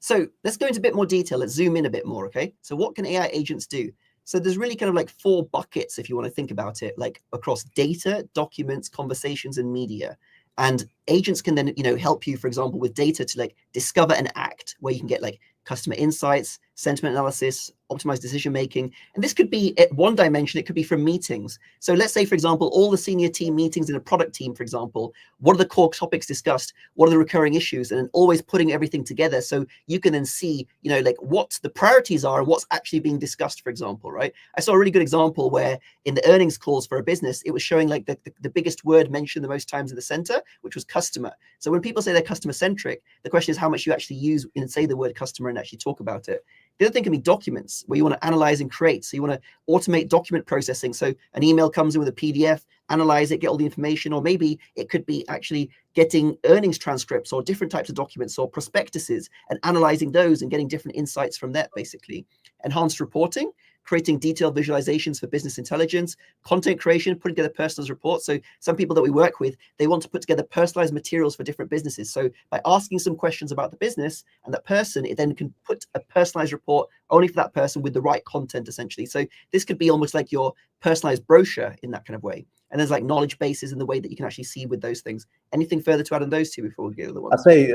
So let's go into a bit more detail. Let's zoom in a bit more, okay? So what can AI agents do? So there's really kind of like 4 buckets, if you want to think about it, like across data, documents, conversations, and media. And agents can then, help you, for example, with data to like discover and act, where you can get like customer insights, sentiment analysis, optimized decision making. And this could be at one dimension, it could be from meetings. So let's say, for example, all the senior team meetings in a product team, for example, what are the core topics discussed? What are the recurring issues? And then always putting everything together so you can then see, like what the priorities are and what's actually being discussed, for example, right? I saw a really good example where in the earnings calls for a business, it was showing like the biggest word mentioned the most times in the center, which was customer. So when people say they're customer centric, the question is how much you actually use and say the word customer and actually talk about it. The other thing can be documents, where you want to analyze and create. So you want to automate document processing. So an email comes in with a PDF, analyze it, get all the information, or maybe it could be actually getting earnings transcripts or different types of documents or prospectuses and analyzing those and getting different insights from that, basically. Enhanced reporting, creating detailed visualizations for business intelligence, content creation, putting together personalized reports. So some people that we work with, they want to put together personalized materials for different businesses. So by asking some questions about the business and that person, it then can put a personalized report only for that person with the right content, essentially. So this could be almost like your personalized brochure in that kind of way. And there's like knowledge bases in the way that you can actually see with those things. Anything further to add on those 2 before we go to the ones? I'd say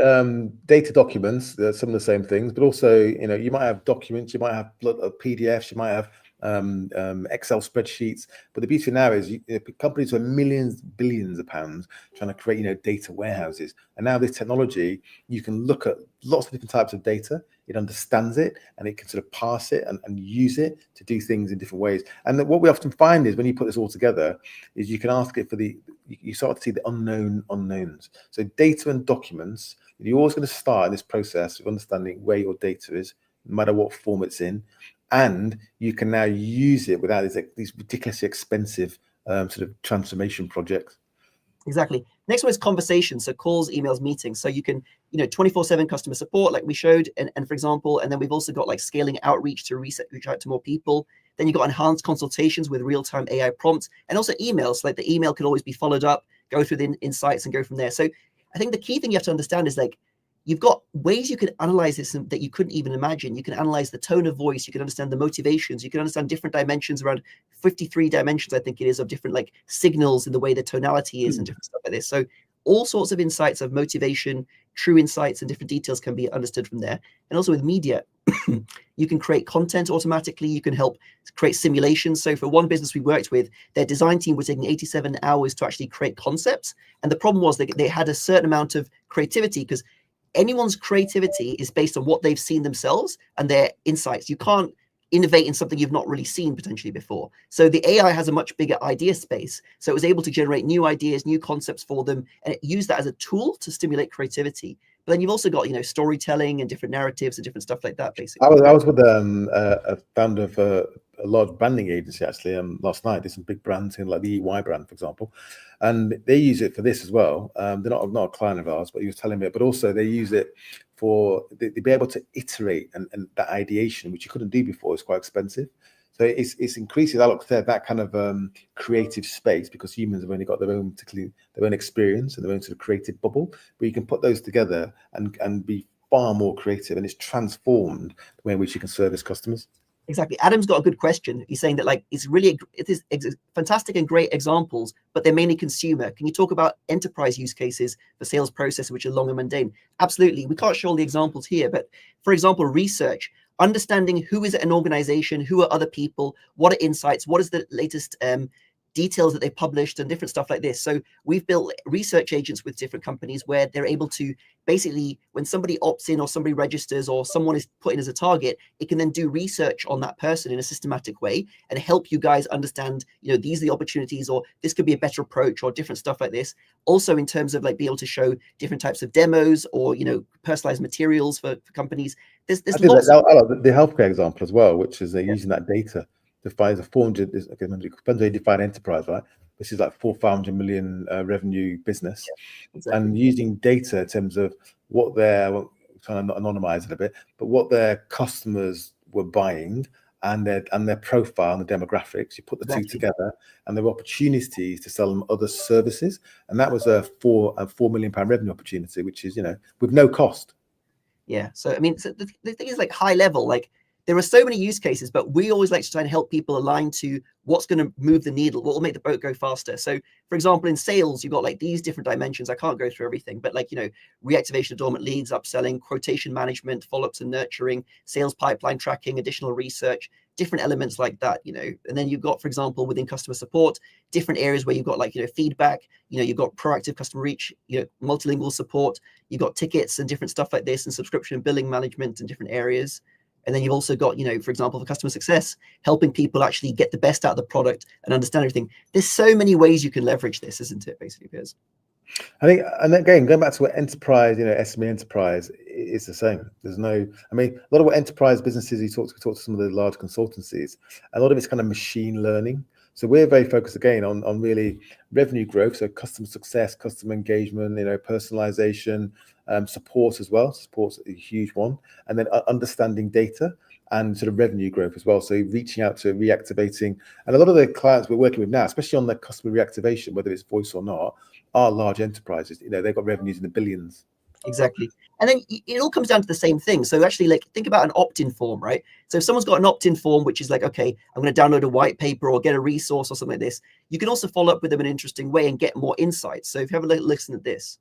data documents, they're some of the same things, but also, you might have documents, you might have PDFs, you might have Excel spreadsheets. But the beauty now is companies are millions, billions of pounds trying to create, data warehouses. And now this technology, you can look at lots of different types of data. It understands it and it can sort of parse it and use it to do things in different ways. And what we often find is when you put this all together is you can ask it for you start to see the unknown unknowns. So data and documents, you're always going to start in this process of understanding where your data is, no matter what form it's in. And you can now use it without these ridiculously expensive sort of transformation projects. Exactly. Next one is conversations. So calls, emails, meetings. So you can, 24/7 customer support, like we showed, and for example, and then we've also got like scaling outreach to reach out to more people. Then you've got enhanced consultations with real-time AI prompts, and also emails. Like the email could always be followed up, go through the insights and go from there. So I think the key thing you have to understand is like, you've got ways you can analyze this that you couldn't even imagine. You can analyze the tone of voice. You can understand the motivations. You can understand different dimensions, around 53 dimensions, I think it is, of different like signals in the way the tonality is and different stuff like this. So all sorts of insights of motivation, true insights and different details can be understood from there. And also with media, you can create content automatically. You can help create simulations. So for one business we worked with, their design team was taking 87 hours to actually create concepts. And the problem was they had a certain amount of creativity, because anyone's creativity is based on what they've seen themselves and their insights. You can't innovate in something you've not really seen potentially before. So the AI has a much bigger idea space. So it was able to generate new ideas, new concepts for them, and it used that as a tool to stimulate creativity. But then you've also got, storytelling and different narratives and different stuff like that, basically. I was with a founder of a large branding agency actually last night. There's some big brands in like the EY brand, for example, and they use it for this as well. They're not a client of ours, but he was telling me. But also they use it for they be able to iterate, and that ideation, which you couldn't do before, is quite expensive. So it's increasing that kind of creative space, because humans have only got their own experience and their own sort of creative bubble. But you can put those together and be far more creative, and it's transformed the way in which you can service customers. Exactly. Adam's got a good question. He's saying that like it is fantastic and great examples, but they're mainly consumer. Can you talk about enterprise use cases for sales processes which are long and mundane? Absolutely. We can't show all the examples here, but for example, research, understanding who is an organization, who are other people, what are insights, what is the latest details that they've published and different stuff like this. So we've built research agents with different companies where they're able to basically, when somebody opts in or somebody registers or someone is put in as a target, it can then do research on that person in a systematic way and help you guys understand, you know, these are the opportunities, or this could be a better approach, or different stuff like this. Also in terms of like being able to show different types of demos or, you know, personalized materials for companies. There's lots of the healthcare example as well, which is they're using that data to find a 400, okay, defined enterprise, right? This is like 400 million revenue business, exactly. And using data in terms of what they're trying to anonymize it a bit, but what their customers were buying and their profile and the demographics. You put the two together, and there were opportunities to sell them other services, and that was a £4 million revenue opportunity, which is, you know, with no cost. Yeah. So I mean, so the thing is, like, high level, like, there are so many use cases, but we always like to try and help people align to what's going to move the needle, what will make the boat go faster. So, for example, in sales, you've got like these different dimensions. I can't go through everything, but like, you know, reactivation of dormant leads, upselling, quotation management, follow-ups and nurturing, sales pipeline tracking, additional research, different elements like that, you know. And then you've got, for example, within customer support, different areas where you've got like, you know, feedback, you know, you've got proactive customer reach, you know, multilingual support, you've got tickets and different stuff like this, and subscription and billing management in different areas. And then you've also got, you know, for example, for customer success, helping people actually get the best out of the product and understand everything. There's so many ways you can leverage this, isn't it, basically, Piers? I think, and again, going back to what enterprise, you know, SME enterprise, it's the same. There's no, I mean, a lot of what enterprise businesses, you talk to some of the large consultancies, a lot of it's kind of machine learning. So we're very focused again on really revenue growth, so customer success, customer engagement, you know, personalization, support as well. Support's a huge one, and then understanding data and sort of revenue growth as well. So reaching out to reactivating, and a lot of the clients we're working with now, especially on the customer reactivation, whether it's voice or not, are large enterprises. You know, they've got revenues in the billions. Exactly. And then it all comes down to the same thing. So actually, like, think about an opt-in form, right? So if someone's got an opt-in form, which is like, okay, I'm going to download a white paper or get a resource or something like this, you can also follow up with them in an interesting way and get more insights. So if you have a listen at this.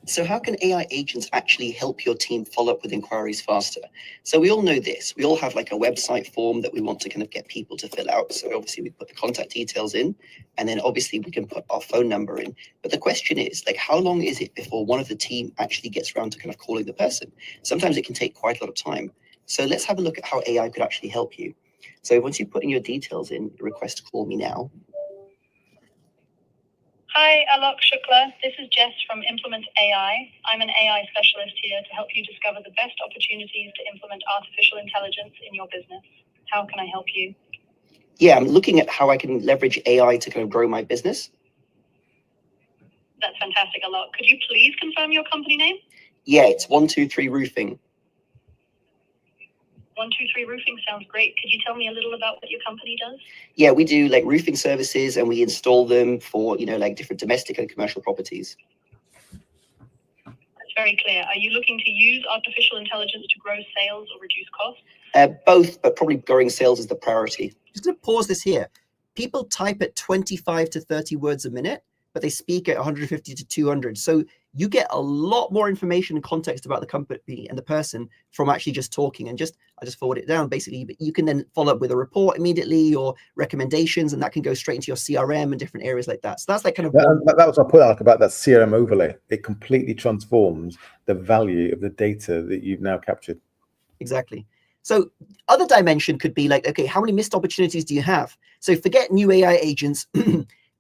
So how can AI agents actually help your team follow up with inquiries faster? So we all know this. We all have like a website form that we want to kind of get people to fill out. So obviously we put the contact details in, and then obviously we can put our phone number in. But the question is, like, how long is it before one of the team actually gets around to kind of calling the person? Sometimes it can take quite a lot of time. So let's have a look at how AI could actually help you. So once you put in your details in, request to call me now. Hi, Alok Shukla. This is Jess from Implement AI. I'm an AI specialist here to help you discover the best opportunities to implement artificial intelligence in your business. How can I help you? Yeah, I'm looking at how I can leverage AI to kind of grow my business. That's fantastic, Alok. Could you please confirm your company name? Yeah, it's 123 Roofing. 123 Roofing sounds great. Could you tell me a little about what your company does? Yeah, we do like roofing services, and we install them for, you know, like different domestic and commercial properties. That's very clear. Are you looking to use artificial intelligence to grow sales or reduce costs? Both, but probably growing sales is the priority. Just going to pause this here. People type at 25 to 30 words a minute, but they speak at 150 to 200. So you get a lot more information and context about the company and the person from actually just talking. And I just forward it down basically, but you can then follow up with a report immediately or recommendations, and that can go straight into your CRM and different areas like that. So that's like kind of that was my point, Alec, about that CRM overlay. It completely transforms the value of the data that you've now captured. Exactly. So other dimension could be like, okay, how many missed opportunities do you have? So forget new AI agents.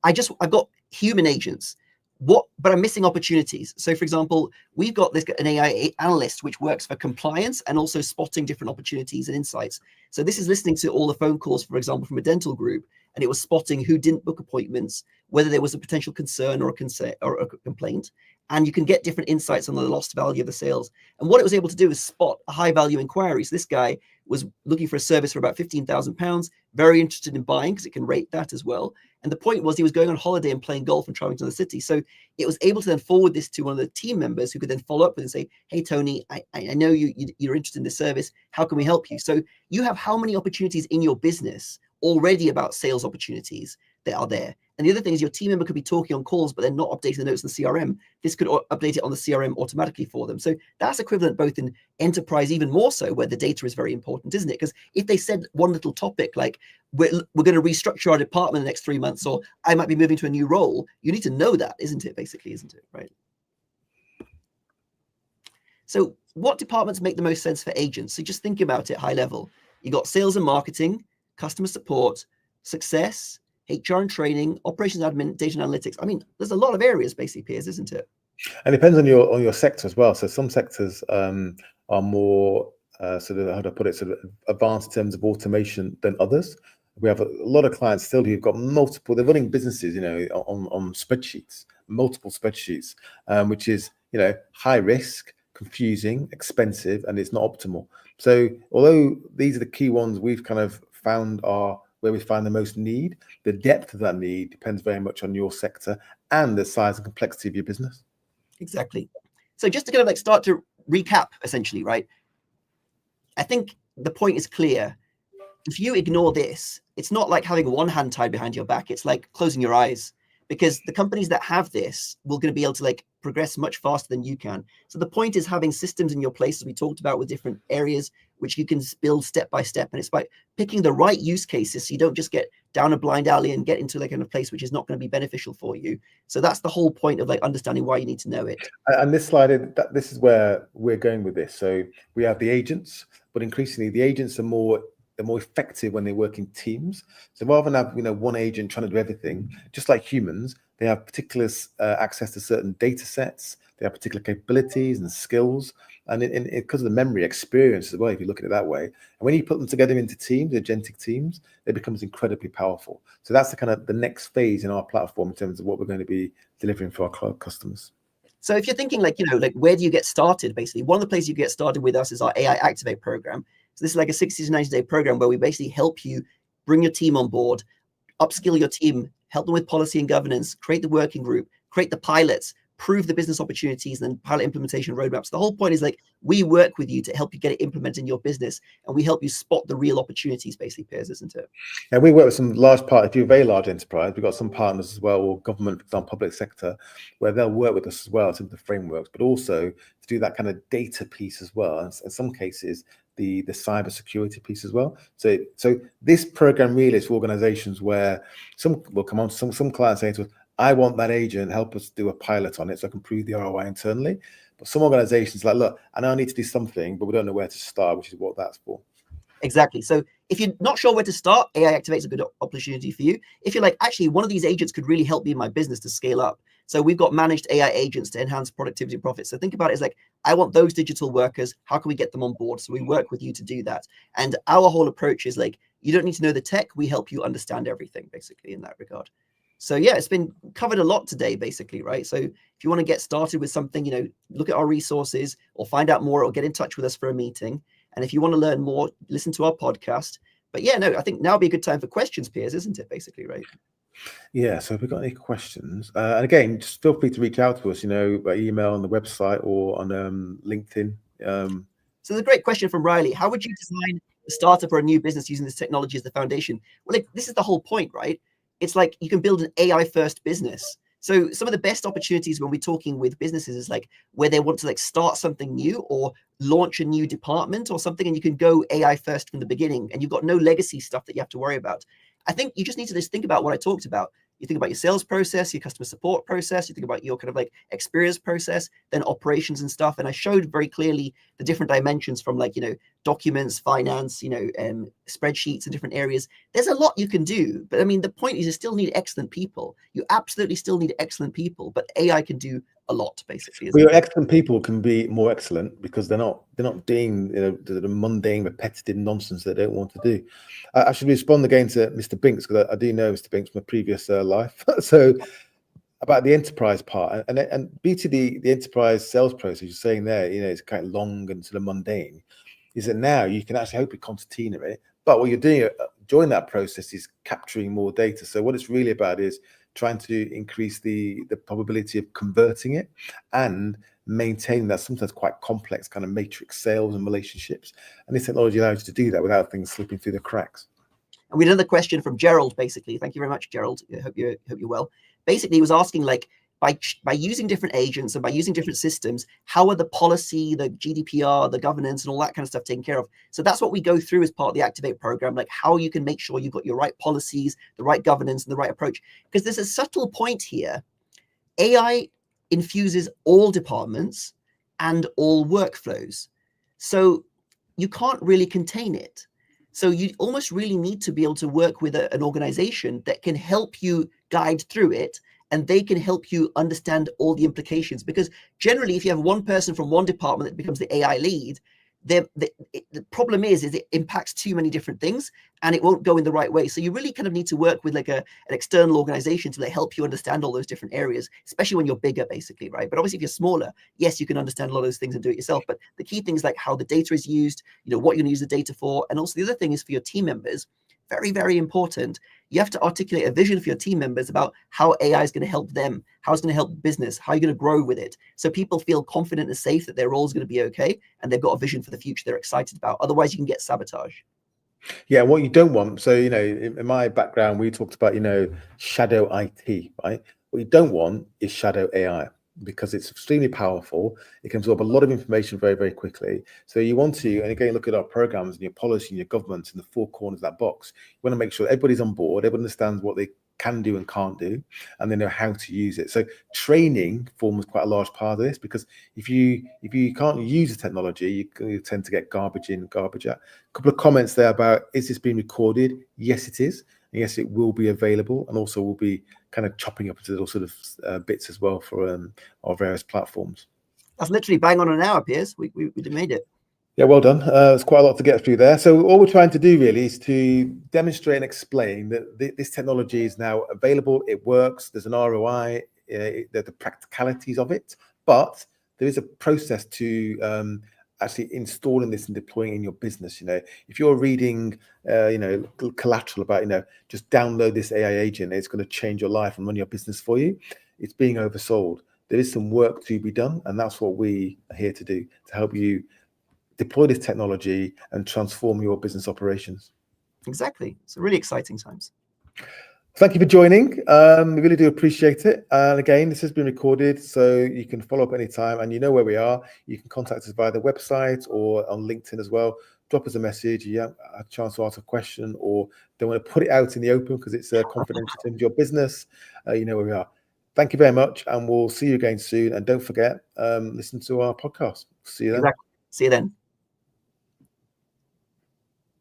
I've got human agents. But I'm missing opportunities. So for example, we've got an AI analyst which works for compliance and also spotting different opportunities and insights. So this is listening to all the phone calls, for example, from a dental group, and it was spotting who didn't book appointments, whether there was a potential concern or a complaint. And you can get different insights on the lost value of the sales. And what it was able to do is spot a high value inquiry. So this guy was looking for a service for about £15,000, very interested in buying because it can rate that as well. And the point was he was going on holiday and playing golf and traveling to the city. So it was able to then forward this to one of the team members who could then follow up with and say, hey, Tony, I know you're interested in this service. How can we help you? So you have how many opportunities in your business already about sales opportunities that are there. And the other thing is your team member could be talking on calls, but they're not updating the notes in the CRM. This could update it on the CRM automatically for them. So that's equivalent both in enterprise, even more so, where the data is very important, isn't it? Because if they said one little topic like, we're going to restructure our department in the next 3 months, or I might be moving to a new role, you need to know that, isn't it, basically, isn't it, right? So what departments make the most sense for agents? So just think about it high level. You got sales and marketing, customer support, success, HR and training, operations admin, data and analytics. I mean, there's a lot of areas basically, Piers, isn't it? And it depends on your sector as well. So some sectors are more sort of, how to put it, sort of advanced in terms of automation than others. We have a lot of clients still who've got multiple, they're running businesses, you know, on spreadsheets, multiple spreadsheets, which is, you know, high risk, confusing, expensive, and it's not optimal. So although these are the key ones we've kind of found are where we find the most need, the depth of that need depends very much on your sector and the size and complexity of your business. Exactly. So just to kind of like start to recap, essentially, right? I think the point is clear. If you ignore this, it's not like having one hand tied behind your back. It's like closing your eyes, because the companies that have this will going to be able to like progress much faster than you can. So the point is having systems in your place, as we talked about, with different areas, which you can build step by step. And it's by picking the right use cases, so you don't just get down a blind alley and get into like in a place which is not going to be beneficial for you. So that's the whole point of like understanding why you need to know it. And this slide, this is where we're going with this. So we have the agents, but increasingly the agents are more effective when they work in teams. So rather than have, you know, one agent trying to do everything, just like humans, they have particular access to certain data sets. They have particular capabilities and skills, and because of the memory experience as well, if you look at it that way. And when you put them together into teams, agentic teams, it becomes incredibly powerful. So that's the kind of the next phase in our platform in terms of what we're going to be delivering for our customers. So if you're thinking like, you know, like where do you get started? Basically, one of the places you get started with us is our AI Activate program. So this is like a 60 to 90 day program where we basically help you bring your team on board, upskill your team, help them with policy and governance, create the working group, create the pilots, prove the business opportunities, and then pilot implementation roadmaps. The whole point is like we work with you to help you get it implemented in your business, and we help you spot the real opportunities, basically, Piers, isn't it? Yeah, we work with some large partners. If you're a very large enterprise, we've got some partners as well, or government, for example, public sector, where they'll work with us as well, some of the frameworks, but also to do that kind of data piece as well. And in some cases, the cyber security piece as well. So this program really is for organizations where some will come on, some clients saying to us, I want that agent, help us do a pilot on it so I can prove the ROI internally. But some organizations like, look, I know I need to do something, but we don't know where to start, which is what that's for. Exactly. So if you're not sure where to start, AI Activate is a good opportunity for you. If you're like, actually, one of these agents could really help me in my business to scale up. So we've got managed AI agents to enhance productivity and profit. So think about it as like, I want those digital workers. How can we get them on board? So we work with you to do that. And our whole approach is like, you don't need to know the tech. We help you understand everything, basically, in that regard. So yeah, it's been covered a lot today, basically, right? So if you want to get started with something, you know, look at our resources or find out more or get in touch with us for a meeting. And if you want to learn more, listen to our podcast. But yeah, no, I think now would be a good time for questions, Piers, isn't it, basically, right? Yeah, so if we've got any questions, and again, just feel free to reach out to us, you know, by email on the website or on LinkedIn. So there's a great question from Riley. How would you design a startup or a new business using this technology as the foundation? Well, like, this is the whole point, right? It's like you can build an AI first business. So some of the best opportunities when we're talking with businesses is like where they want to like start something new or launch a new department or something, and you can go AI first from the beginning, and you've got no legacy stuff that you have to worry about. I think you just need to just think about what I talked about. You think about your sales process, your customer support process, you think about your kind of like experience process, then operations and stuff. And I showed very clearly the different dimensions from like, you know, documents, finance, you know, spreadsheets and different areas. There's a lot you can do, but I mean, the point is you still need excellent people. You absolutely still need excellent people, but AI can do a lot, basically. Well, your excellent people can be more excellent because they're not doing, you know, the mundane, repetitive nonsense they don't want to do. I should respond again to Mr. Binks, because I do know Mr. Binks from a previous life. So about the enterprise part and B2B, the enterprise sales process, you're saying there, you know, it's kind of long and sort of mundane. Is that now you can actually hopefully concertina it, but what you're doing during that process is capturing more data. So what it's really about is trying to increase the probability of converting it and maintaining that sometimes quite complex kind of matrix sales and relationships. And this technology allows you to do that without things slipping through the cracks. And we had another question from Gerald, basically. Thank you very much, Gerald. I hope you're well. Basically, he was asking, like, by using different agents and by using different systems, how are the policy, the GDPR, the governance, and all that kind of stuff taken care of? So that's what we go through as part of the Activate program, like how you can make sure you've got your right policies, the right governance, and the right approach. Because there's a subtle point here. AI infuses all departments and all workflows. So you can't really contain it. So you almost really need to be able to work with an organization that can help you guide through it, and they can help you understand all the implications. Because generally, if you have one person from one department that becomes the AI lead, the problem is it impacts too many different things and it won't go in the right way. So you really kind of need to work with like an external organization to help you understand all those different areas, especially when you're bigger, basically, right? But obviously, if you're smaller, yes, you can understand a lot of those things and do it yourself. But the key things like how the data is used, what you're going to use the data for, and also the other thing is for your team members. Very, very important. You have to articulate a vision for your team members about how AI is going to help them, how it's going to help business, how you're going to grow with it. So people feel confident and safe that their role is going to be okay and they've got a vision for the future they're excited about. Otherwise, you can get sabotage. Yeah, what you don't want. So, in my background, we talked about, shadow IT, right? What you don't want is shadow AI, because it's extremely powerful. It can absorb a lot of information very, very quickly. So you want to, and again, look at our programs and your policy and your governance in the four corners of that box. You want to make sure everybody's on board, everyone understands what they can do and can't do, and they know how to use it. So training forms quite a large part of this, because if you can't use the technology, you tend to get garbage in, garbage out. A couple of comments there about, is this being recorded? Yes, it is. And yes, it will be available, and also we'll be kind of chopping up into little sort of bits as well for our various platforms. That's literally bang on an hour, Piers. We made it. Yeah, well done. There's quite a lot to get through there. So all we're trying to do really is to demonstrate and explain that this technology is now available. It works. There's an ROI. The practicalities of it, but there is a process to actually installing this and deploying in your business. If you're reading collateral about just download this AI agent, it's going to change your life and run your business for you, it's being oversold. There is some work to be done, and that's what we are here to do, to help you deploy this technology and transform your business operations. Exactly. It's really exciting times. Thank you for joining. We really do appreciate it. And again, this has been recorded, so you can follow up anytime, and you know where we are. You can contact us via the website or on LinkedIn as well. Drop us a message. You have a chance to ask a question, or don't want to put it out in the open because it's confidential in terms of your business. You know where we are. Thank you very much, and we'll see you again soon. And don't forget, listen to our podcast. See you then. Exactly. See you then.